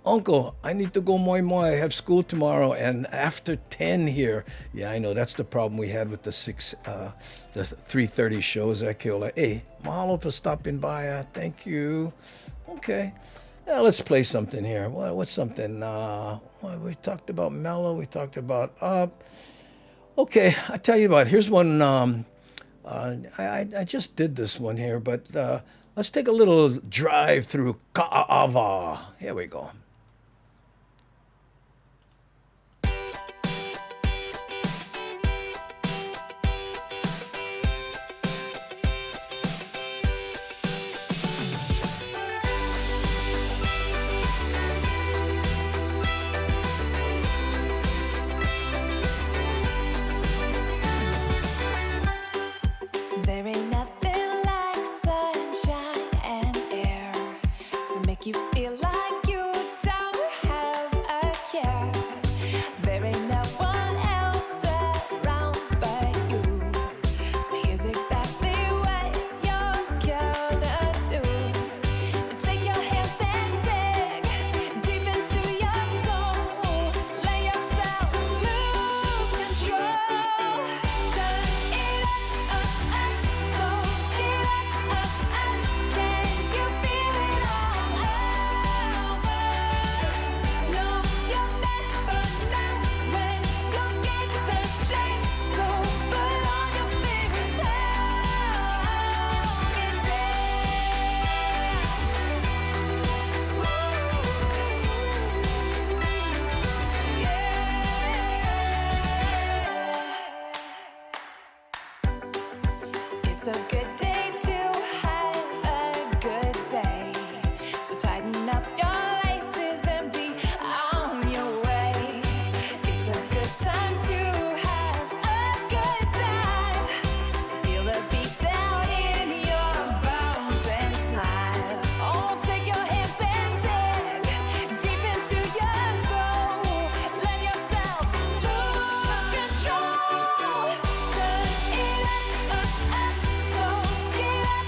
Uncle, I need to go moi moi. I have school tomorrow and after 10 here. Yeah, I know. That's the problem we had with the 3:30 shows at Keola. Hey, mahalo for stopping by. Thank you. Okay. Yeah, let's play something here. What's something? We talked about mellow. We talked about up. Okay, I tell you what. Here's one. I just did this one here, but let's take a little drive through Ka'ava. Here we go. There ain't nothing like sunshine and air to make you feel like you don't have a care. There ain't no one else around but you. So here's exactly what you're gonna do. Take your hands and dig deep into your soul. Let yourself lose control. Turn it up, so get up. Can you feel it all over? No, you're meant for now when you get the chance. So put on your favorite song and dance. It's a good day to have a good day. So tighten up your laces and be on your way. It's a good time to have a good time. So feel the beat down in your bones and smile. Oh, take your hands and dig deep into your soul. Let yourself lose control. Turn it up, so get up.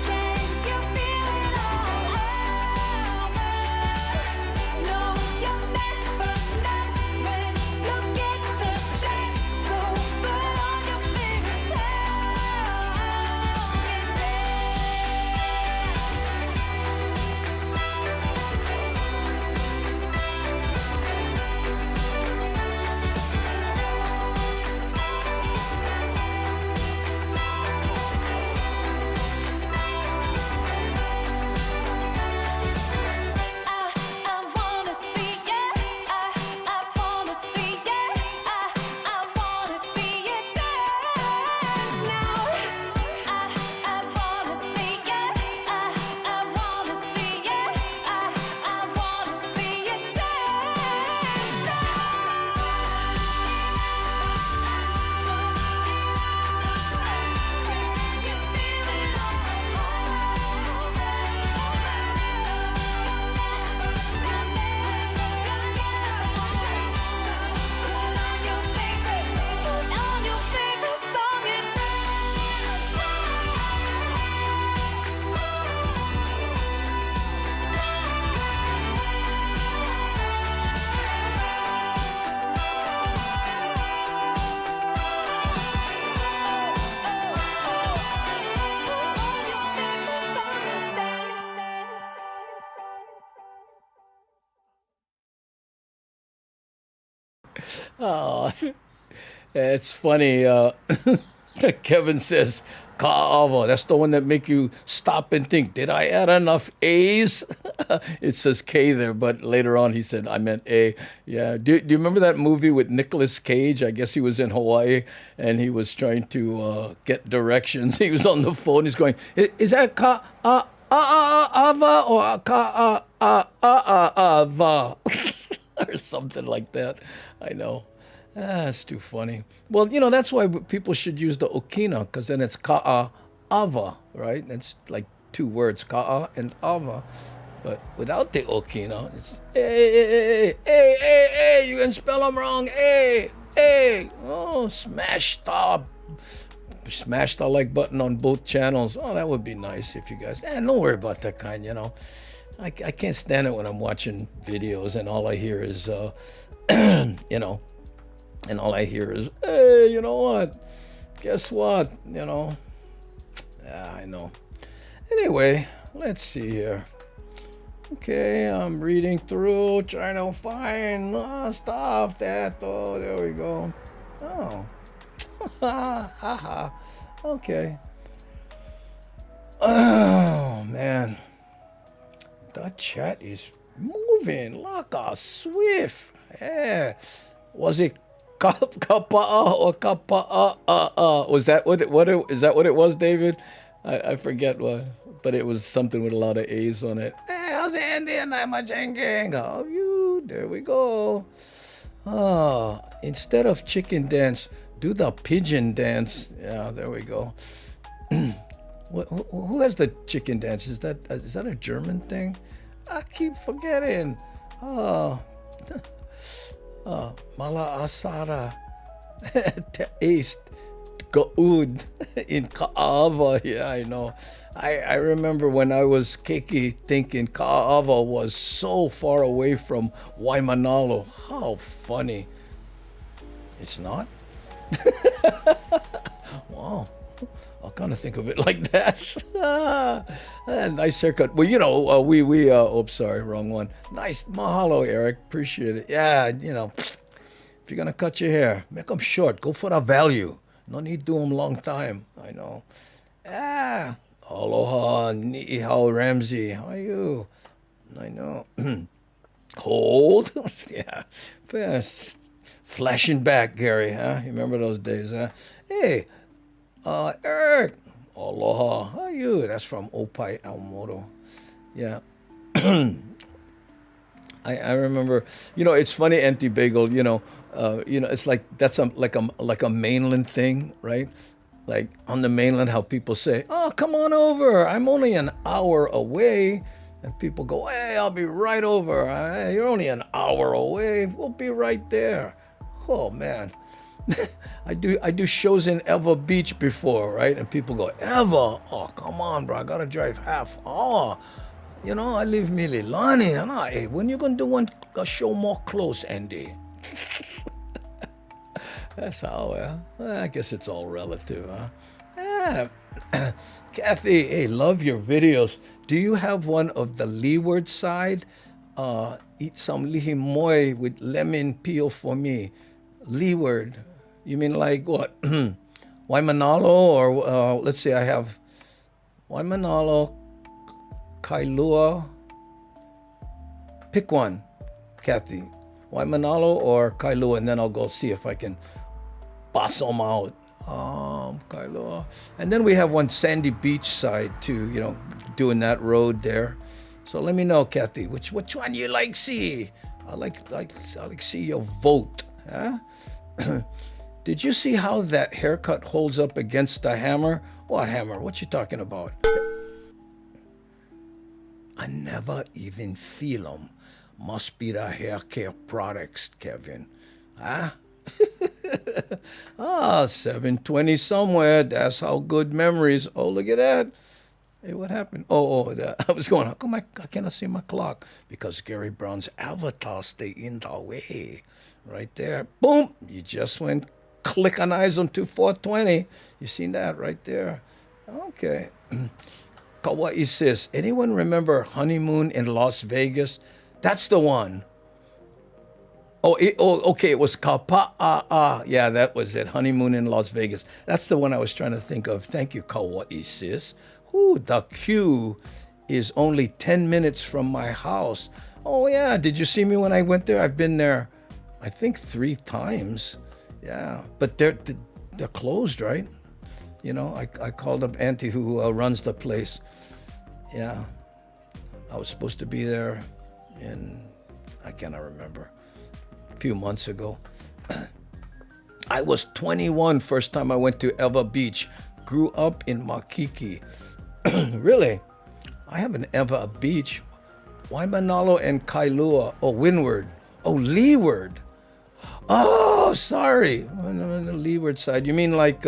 Can you feel it all over? No, you're meant for now when you get the chance. So put on your favorite song and I wanna see ya. I wanna see ya. I wanna see you dance now. I wanna see ya. I wanna see ya. I wanna see you dance Oh, it's funny. Kevin says, Ka'ava. That's the one that make you stop and think, did I add enough A's? It says K there, but later on he said, I meant A. Yeah. Do you remember that movie with Nicolas Cage? I guess he was in Hawaii and he was trying to get directions. He was on the phone. He's going, is that Ka'ava or Ka'ava? Or something like that. I know. That's too funny. Well, that's why people should use the okina, because then it's ka'ava, right? It's like two words, ka'a and ava. But without the okina, it's hey, you can spell them wrong, hey. Oh, smash the like button on both channels. Oh, that would be nice if you guys, don't worry about that kind, I can't stand it when I'm watching videos and all I hear is, and all I hear is, hey, you know what? Guess what? Yeah, I know. Anyway, let's see here. Okay, I'm reading through, trying to find stuff that, oh, there we go. Oh. Okay. Oh, man. The chat is moving like a swift. Yeah. Was it Kapa'a or Kapa'a? Was that what is that what it was, David? I forget what, but it was something with a lot of A's on it. Hey, how's Andy and Hammerjang? How are you? There we go. Instead of chicken dance, do the pigeon dance. Yeah, there we go. Who has the chicken dance? Is that a German thing? I keep forgetting. Mala Asara East Gaud in Ka'ava. Yeah, I know. I remember when I was kiki thinking Ka'ava was so far away from Waimanalo. How funny. It's not? Wow. I'll kind of think of it like that. Nice haircut. Well, sorry, wrong one. Nice. Mahalo, Eric. Appreciate it. Yeah, if you're going to cut your hair, make them short. Go for the value. No need to do them long time. I know. Aloha, Ni'ihau, Ramsey. How are you? I know. Hold. Yeah. Fast. Flashing back, Gary, huh? You remember those days, huh? Hey, Eric. Aloha. How are you? That's from Opai Aomoto. Yeah. I remember, it's funny, Auntie Bagel, it's like that's like a mainland thing, right? Like on the mainland, how people say, oh, come on over. I'm only an hour away. And people go, hey, I'll be right over. You're only an hour away. We'll be right there. Oh, man. I do shows in Eva Beach before, right? And people go, Eva? Oh, come on, bro. I got to drive half. Oh, I live Mililani. And hey, when you going to do a show more close, Andy? That's how, I guess it's all relative, huh? Kathy, hey, love your videos. Do you have one of the leeward side? Eat some lihimoy with lemon peel for me. Leeward. You mean like what? Waimanalo or let's see, I have Waimanalo, Kailua. Pick one, Kathy. Waimanalo or Kailua, and then I'll go see if I can pass them out. Kailua. And then we have one Sandy Beach side too, doing that road there. So let me know, Kathy, which one you like see. I like see your vote. Huh? Did you see how that haircut holds up against the hammer? What hammer? What you talking about? I never even feel them. Must be the hair care products, Kevin. Huh? 7:20 somewhere. That's how good memories. Oh, look at that. Hey, what happened? I was going, how come I cannot see my clock? Because Gary Brown's avatar stay in the way. Right there. Boom. You just went click on eyes on 420. You seen that right there. Okay. Kawaii says, anyone remember Honeymoon in Las Vegas? That's the one. Okay. It was Kapa'a. Yeah, that was it. Honeymoon in Las Vegas. That's the one I was trying to think of. Thank you, Kauai, sis. Ooh, the queue is only 10 minutes from my house. Oh, yeah. Did you see me when I went there? I've been there, I think, 3 times. Yeah. But they're closed, right? You know, I called up Auntie who runs the place. Yeah. I was supposed to be there I cannot remember, a few months ago. I was 21 first time I went to Eva Beach. Grew up in Makiki. Really? I have an Eva Beach. Waimanalo and Kailua. Oh, Windward. Oh, Leeward. Oh, sorry. On the leeward side. You mean like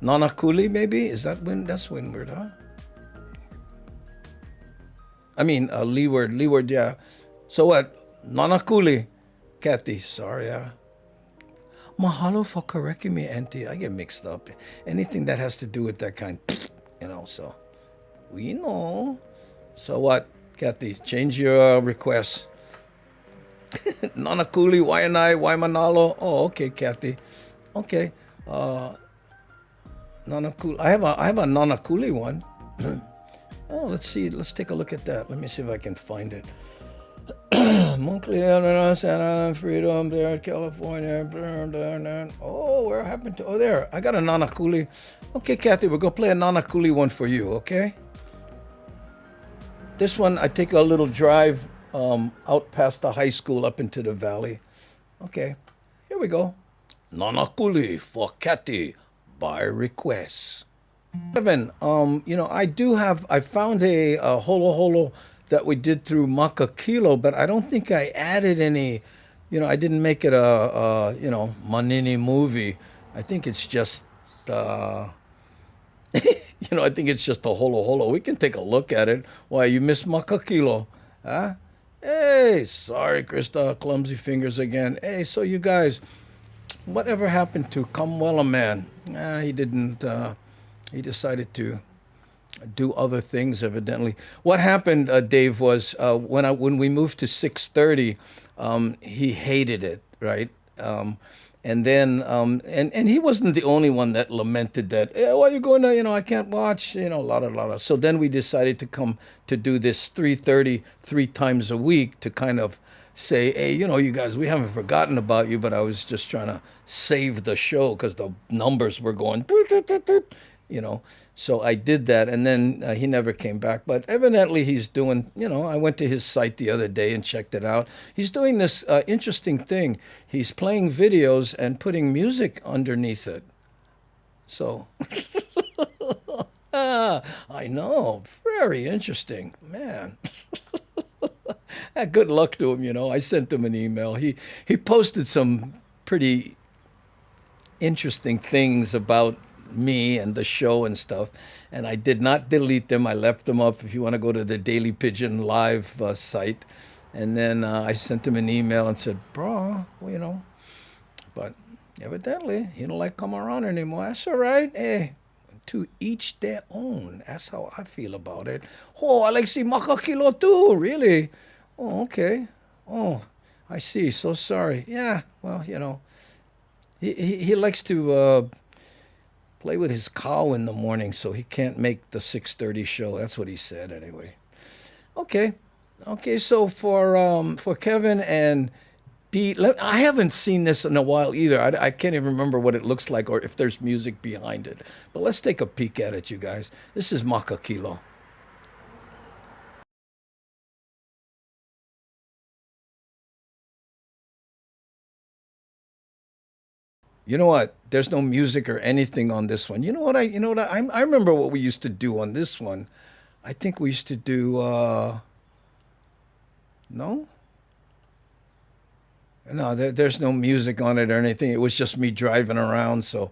Nanakuli, maybe? Is that that's Windward, huh? I mean, Leeward, yeah. So what? Nanakuli. Kathy, sorry, yeah. Mahalo for correcting me, Auntie. I get mixed up. Anything that has to do with that kind, you know, so. We know. So what, Kathy? Change your request. Nanakuli, Waimanalo. Oh, okay, Kathy. Okay. Nanakuli. I have a Nanakuli one. Oh, let's see. Let's take a look at that. Let me see if I can find it. Montclair, Santa Freedom, there, California. Oh, where happened to? Oh, there. I got a Nanakuli. Okay, Kathy, we're going to play a Nanakuli one for you, okay? This one, I take a little drive out past the high school up into the valley. Okay, here we go. Nanakuli for Kathy by request. Kevin, you know, I found a Holo that we did through Makakilo, but I don't think I added any, you know, I didn't make it a you know, Manini movie. I think it's just, you know, I think it's just a Holo. We can take a look at it. Why, you missed Makakilo, huh? Hey, sorry, Krista, clumsy fingers again. Hey, so you guys, whatever happened to Kamwela Man? He didn't, he decided to do other things, evidently. What happened, Dave, was when we moved to 6:30, he hated it, right? And then and he wasn't the only one that lamented that. Hey, why are you going to? You know, I can't watch. You know, la la la. So then we decided to come to do this 3:30 3 times a week to kind of say, hey, you know, you guys, we haven't forgotten about you, but I was just trying to save the show because the numbers were going, you know. So I did that, and then he never came back. But evidently he's doing, you know, I went to his site the other day and checked it out. He's doing this interesting thing. He's playing videos and putting music underneath it. So, I know, very interesting, man. Good luck to him, you know. I sent him an email. He posted some pretty interesting things about me and the show and stuff, and I did not delete them. I left them up if you want to go to the Daily Pigeon Live site. And then I sent him an email and said, bro, well, you know, but evidently he don't like come around anymore. That's all right. Hey, to each their own. That's how I feel about it. Oh, I like to see Makakilo too, really? Oh, okay. Oh, I see. So sorry. Yeah, well, you know, he likes to play with his cow in the morning, so he can't make the 6:30 show. That's what he said anyway. Okay. So for Kevin and Dee, I haven't seen this in a while either. I can't even remember what it looks like or if there's music behind it. But let's take a peek at it, you guys. This is Makakilo. You know what? There's no music or anything on this one. I remember what we used to do on this one. I think we used to do, no? No, there's no music on it or anything. It was just me driving around. So,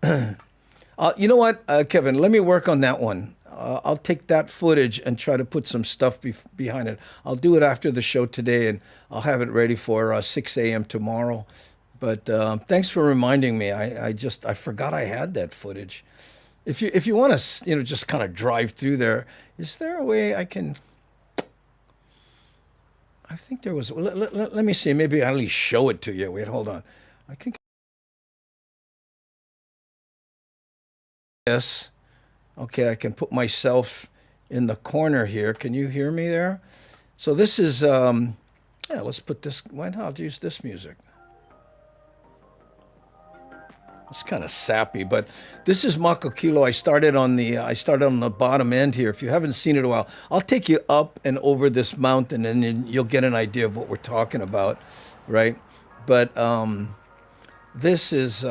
you know what, Kevin, let me work on that one. I'll take that footage and try to put some stuff behind it. I'll do it after the show today, and I'll have it ready for 6 a.m. tomorrow. But thanks for reminding me. I forgot I had that footage. If you want to, just kind of drive through there, is there a way I can I think there was. Let me see. Maybe I'll at least show it to you. Wait, hold on. I think. Yes. Okay, I can put myself in the corner here. Can you hear me there? So this is. Yeah, let's put this. Why not use this music? It's kind of sappy, but this is Makakilo. I started on the bottom end here. If you haven't seen it in a while, I'll take you up and over this mountain, and then you'll get an idea of what we're talking about, right? But this is,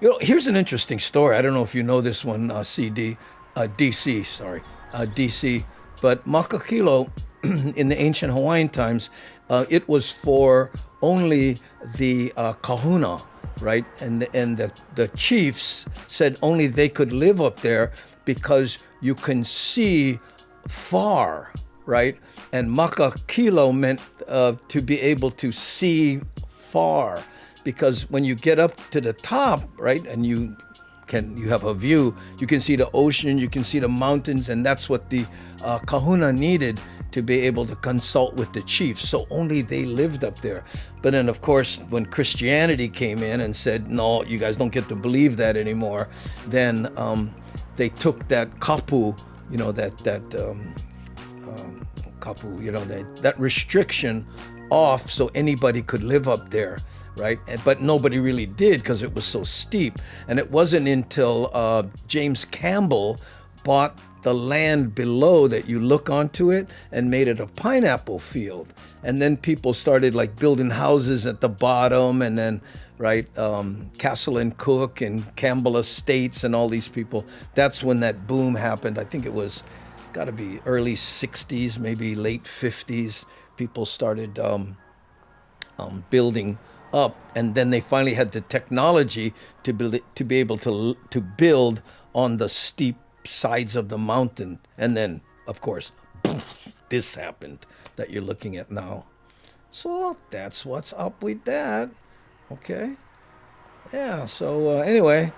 here's an interesting story. I don't know if you know this one, DC, sorry, DC. But Makakilo, in the ancient Hawaiian times, it was for only the kahuna, right? And the chiefs said only they could live up there because you can see far, right? And Makakilo meant to be able to see far, because when you get up to the top, right, and you have a view, you can see the ocean, you can see the mountains, and that's what the kahuna needed to be able to consult with the chiefs. So only they lived up there. But then, of course, when Christianity came in and said, no, you guys don't get to believe that anymore, then they took that kapu, that restriction off, so anybody could live up there, right? But nobody really did because it was so steep. And it wasn't until James Campbell bought the land below that you look onto it and made it a pineapple field. And then people started like building houses at the bottom, and then, right, Castle and Cook and Campbell Estates and all these people. That's when that boom happened. I think it was got to be early 60s, maybe late 50s. People started building up, and then they finally had the technology to be able to build on the steep sides of the mountain. And then, of course, this happened that you're looking at now. So that's what's up with that. Okay. Yeah. So anyway,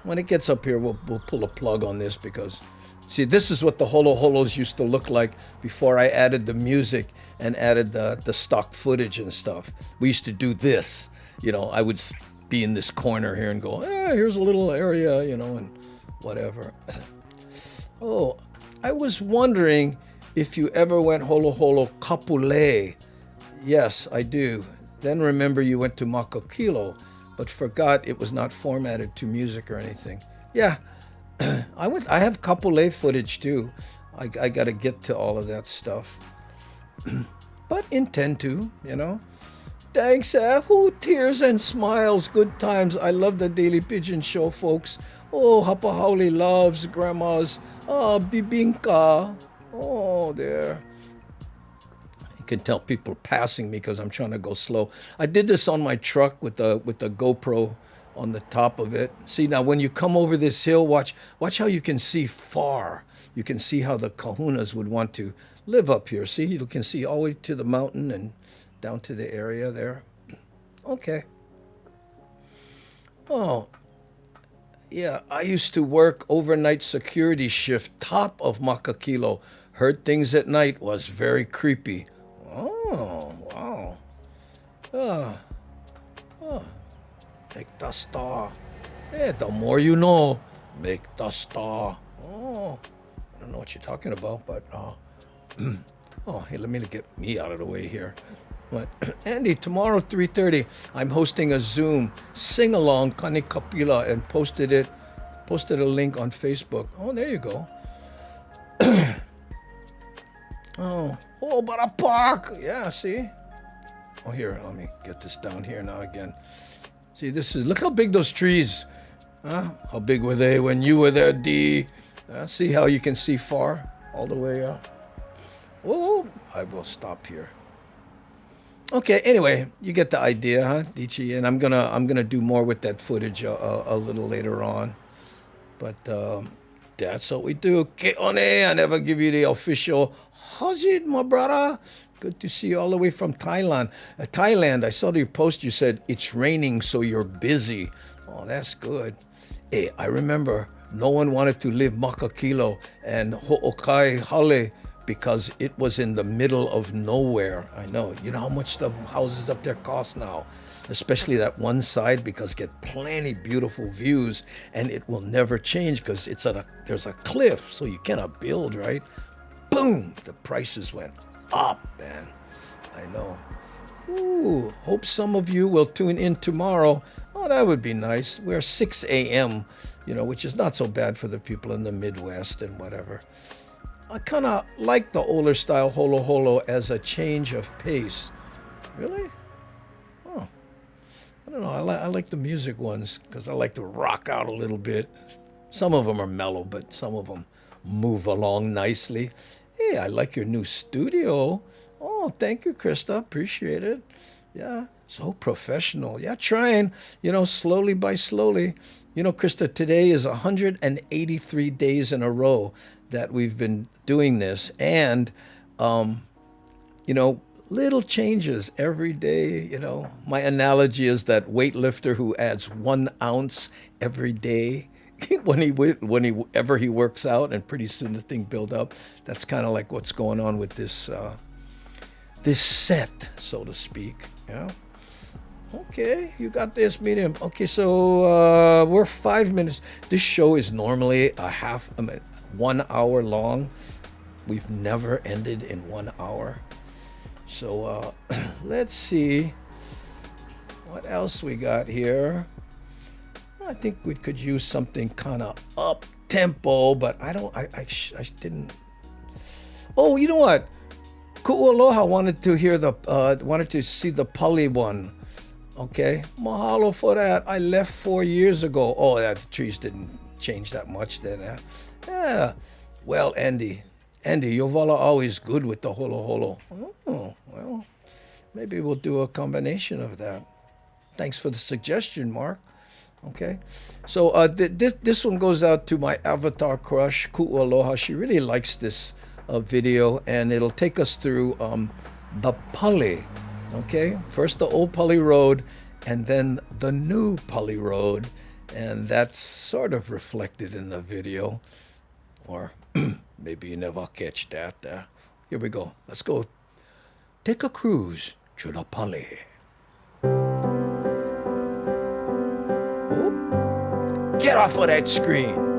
when it gets up here, we'll pull a plug on this, because see, this is what the Holo Holos used to look like before I added the music and added the stock footage and stuff. We used to do this. I would be in this corner here and go, here's a little area, and whatever. Oh, I was wondering if you ever went Holo Holo Kapule. Yes, I do. Then remember you went to Makakilo, but forgot it was not formatted to music or anything. Yeah, I have Kapule footage too. I got to get to all of that stuff. But intend to, Thanks, tears and smiles, good times. I love the Daily Pigeon Show, folks. Oh, Hapahauli loves grandma's bibingka. Oh, there. You can tell people passing me because I'm trying to go slow. I did this on my truck with the GoPro on the top of it. See, now when you come over this hill, watch how you can see far. You can see how the kahunas would want to live up here. See, you can see all the way to the mountain and down to the area there. Okay. Oh, yeah, I used to work overnight security shift top of Makakilo. Heard things at night, was very creepy. Oh, wow. Make the star. The more you know, make the star. Oh, I don't know what you're talking about, but hey, let me get me out of the way here. But Andy, tomorrow 3:30, I'm hosting a Zoom sing-along Kanikapila, and posted a link on Facebook. Oh, there you go. But a park. Yeah, see? Oh, here, let me get this down here now again. See, look how big those trees. How big were they when you were there, D? See how you can see far all the way up? Oh, I will stop here. Okay, anyway, you get the idea, huh, Dichi? And I'm gonna do more with that footage a little later on. But that's what we do. Keone, I never give you the official how's it, my brother? Good to see you all the way from Thailand. Thailand, I saw your post, you said it's raining, so you're busy. Oh, that's good. I remember no one wanted to live Makakilo and Ho'okai Hale because it was in the middle of nowhere. I know. You know how much the houses up there cost now, especially that one side, because get plenty beautiful views, and it will never change because there's a cliff, so you cannot build, right? Boom! The prices went up, man. I know. Ooh, hope some of you will tune in tomorrow. Oh, that would be nice. We're 6 a.m., which is not so bad for the people in the Midwest and whatever. I kind of like the older style Holo Holo as a change of pace. Really? Oh, I don't know. I like the music ones because I like to rock out a little bit. Some of them are mellow, but some of them move along nicely. Hey, I like your new studio. Oh, thank you, Krista. Appreciate it. Yeah, so professional. Yeah, trying, slowly by slowly. Krista, today is 183 days in a row that we've been doing this. And, little changes every day. My analogy is that weightlifter who adds 1 ounce every day whenever he works out, and pretty soon the thing build up. That's kind of like what's going on with this set, so to speak. Yeah. Okay, you got this medium. Okay, so we're 5 minutes. This show is normally 1 hour long. We've never ended in 1 hour. So let's see what else we got here. I think we could use something kind of up tempo, but I didn't. Oh, you know what? Ku'aloha wanted to see the Pali one. Okay, mahalo for that. I left 4 years ago. Oh, the trees didn't change that much then. Yeah. Well, Andy, Yovala always good with the Holo Holo. Oh, well, maybe we'll do a combination of that. Thanks for the suggestion, Mark. Okay, so this one goes out to my avatar crush, Ku'aloha. She really likes this video, and it'll take us through the Pali. Okay, first the old Pali Road, and then the new Pali Road, and that's sort of reflected in the video, or maybe you never catch that. Here we go. Let's go. Take a cruise to the Pali. Oh, get off of that screen.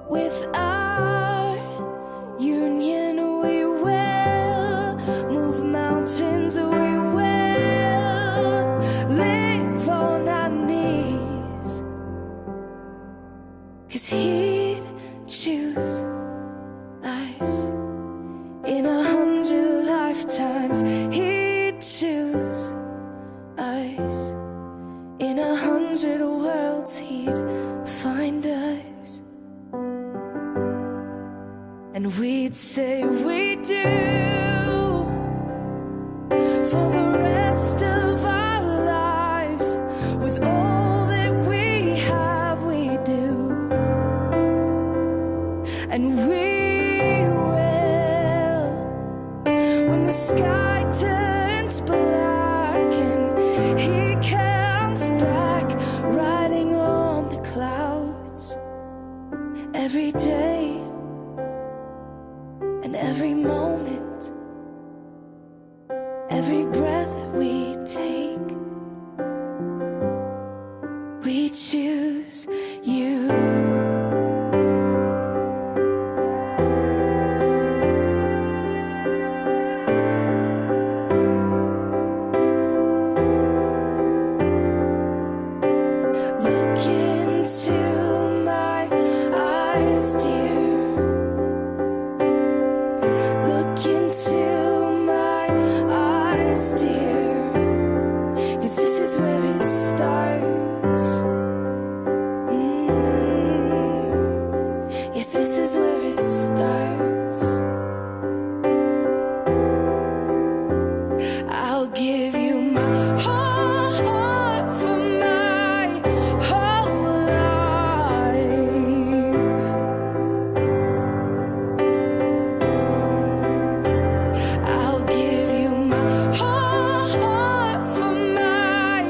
With our union we will we'd say we do for the rest of our lives. With all that we have, we do, and we will. When the sky turns black and he comes back, riding on the clouds, every day and every moment, every breath we take, we choose you. Look into my eyes, dear. Look into my eyes, dear. 'Cause this is where it starts. Yes, this is where it starts. I'll give you my whole heart for my whole life. I'll give you my whole heart for my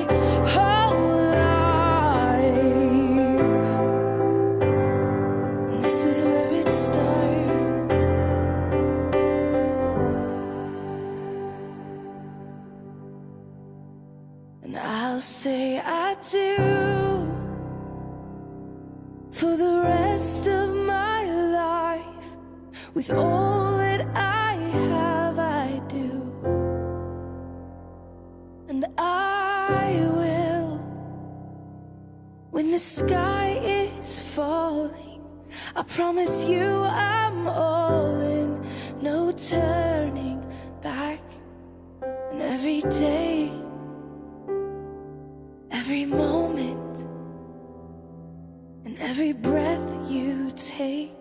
whole life. And this is where it starts. And I'll say I do for the rest of my life. With all that I have, I do, and I will. When the sky is falling, I promise you I'm all in, no turning back. And every day, every moment, and every breath you take,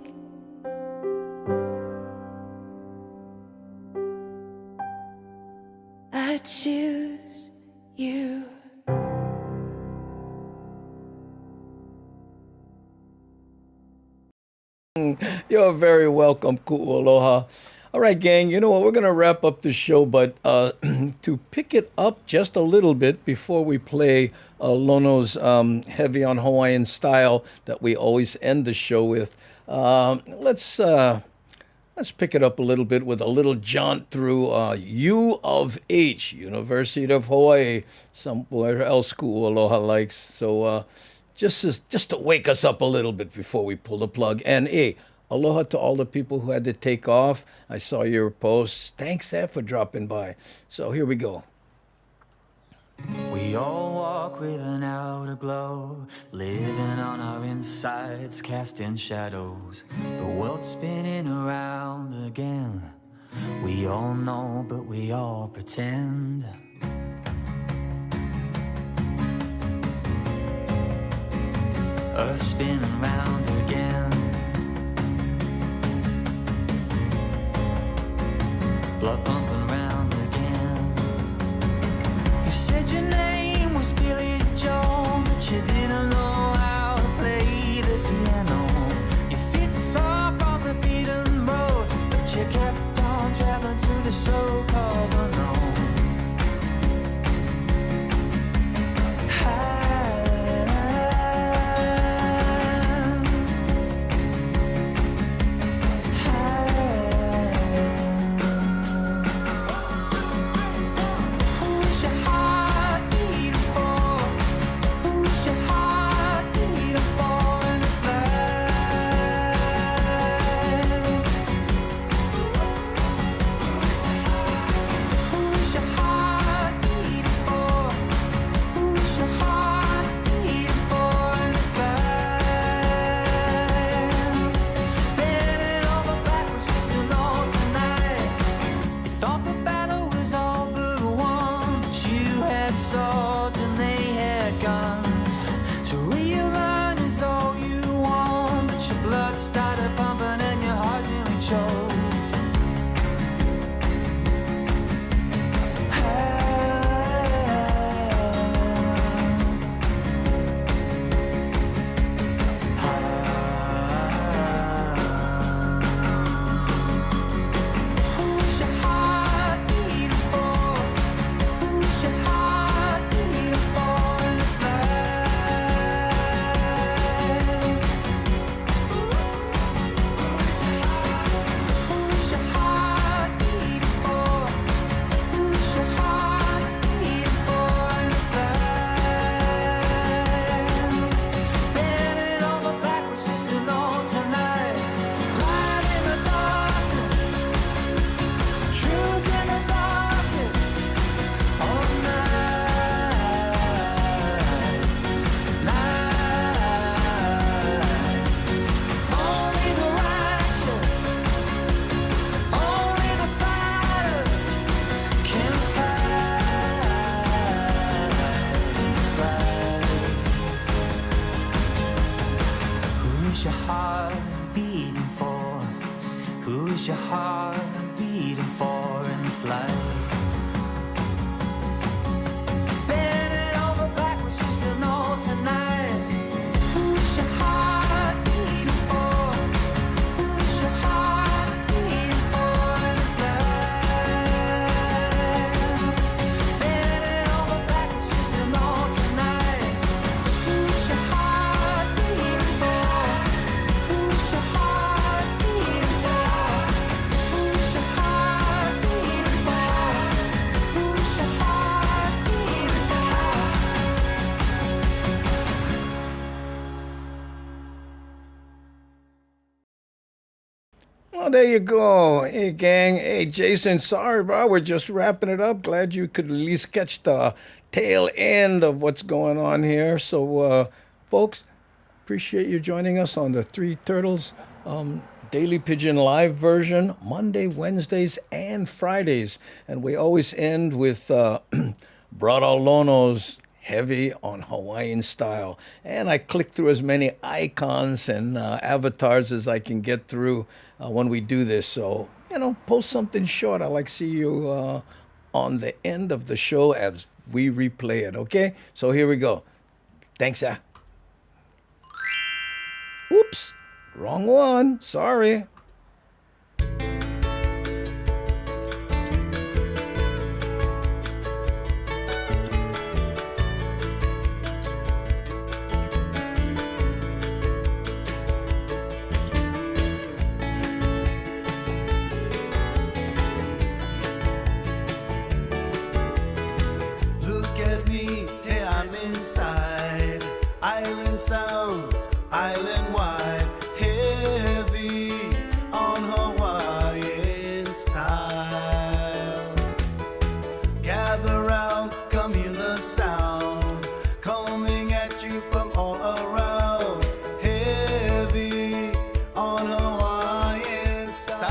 I choose you. You're very welcome, Ku'aloha. All right, gang, you know what? We're going to wrap up the show, but to pick it up just a little bit before we play Lono's Heavy on Hawaiian Style that we always end the show with, let's pick it up a little bit with a little jaunt through U of H, University of Hawaii, somewhere else Ku'aloha likes. So just to wake us up a little bit before we pull the plug. And aloha to all the people who had to take off. I saw your posts. Thanks, for dropping by. So here we go. We all walk with an outer glow, living on our insides, casting shadows. The world's spinning around again. We all know, but we all pretend. Earth spinning round again. Blood pumping round again. You said your name was Billy Joe, but you didn't know how to play the piano. Your feet soft off the beaten road, but you kept on traveling to the so-called unknown. heart beating for in this life? Bending over backwards just to know tonight. Who's your heart beating for? Who's your heart beating for in this life? Bending over backwards just to know tonight. Who's your heart beating for? Who's your heart beating for? Who's your heart beating for? Who's your heart beating for? Oh, there you go. Hey, gang. Hey, Jason. Sorry, bro. We're just wrapping it up. Glad you could at least catch the tail end of what's going on here. So, folks, appreciate you joining us on the Three Turtles Daily Pigeon Live version, Monday, Wednesdays, and Fridays. And we always end with Brother Lono's Heavy on Hawaiian Style. And I click through as many icons and avatars as I can get through when we do this. So, post something short. I like to see you on the end of the show as we replay it, okay? So here we go. Thanks, Oops, wrong one. Sorry. Look at me, hey, I'm inside. Island sounds, island wide, heavy on Hawaiian style. Gather round, come hear the sound, coming at you from all around. Heavy on Hawaiian style.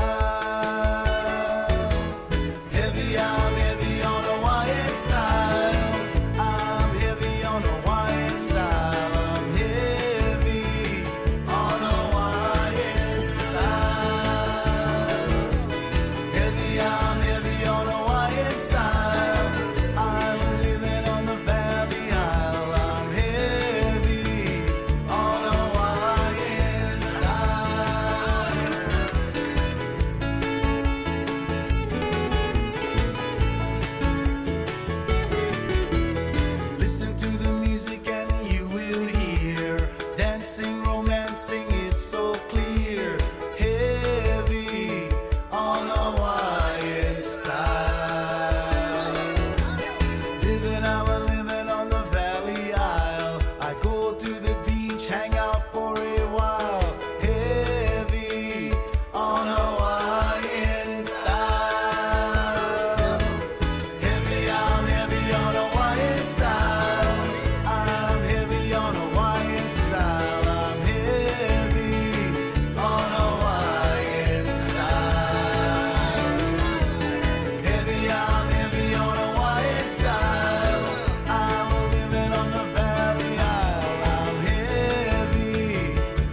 Heavy, I'm heavy on Hawaiian style. I'm heavy on Hawaiian style. I'm heavy on Hawaiian style. Heavy, I'm heavy on Hawaiian style. I'm living on the Valley Isle. I'm heavy on Hawaiian style. Listen to the music and you will hear dancing, romancing, it's so clear. Heavy on Hawaiian style. I'm living on the Valley Isle. I go to the beach, hang out for a while. Heavy on Hawaiian style. Heavy, I'm heavy on Hawaiian style. I'm heavy on Hawaiian style. I'm heavy on Hawaiian style. Heavy, I'm heavy on Hawaiian style. I'm living on the Valley Isle. I'm heavy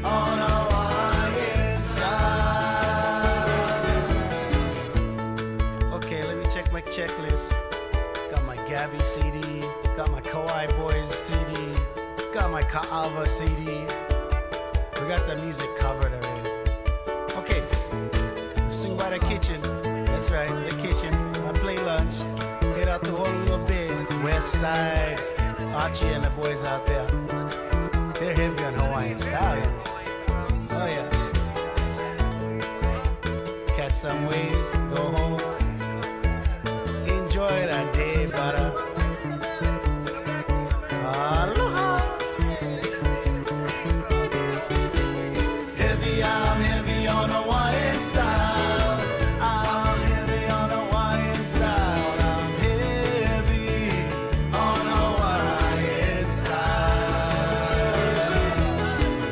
on Hawaiian style. Okay, let me check my checklist. Got my Gabby CD, got my Kauai Boys CD, got my Ka'ava CD. We got the music covered already. Okay, swing by the kitchen. That's right, the kitchen. I play lunch. Head out to Holo Bay, West Side. Archie and the boys out there. They're heavy on Hawaiian style. Oh yeah. Catch some waves, go home. Enjoy that day, brother. Aloha. Heavy, I'm heavy on Hawaiian style. I'm heavy on Hawaiian style. I'm heavy on Hawaiian style.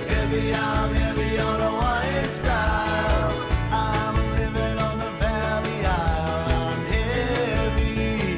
Heavy, I'm heavy on Hawaiian style. I'm living on the Valley Isle. I'm heavy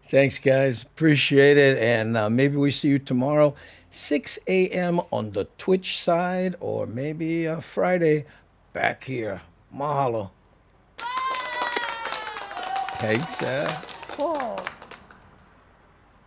Thanks, guys. Appreciate it. And maybe we see you tomorrow, 6 a.m. on the Twitch side, or maybe Friday back here. Mahalo. Thanks. Cool.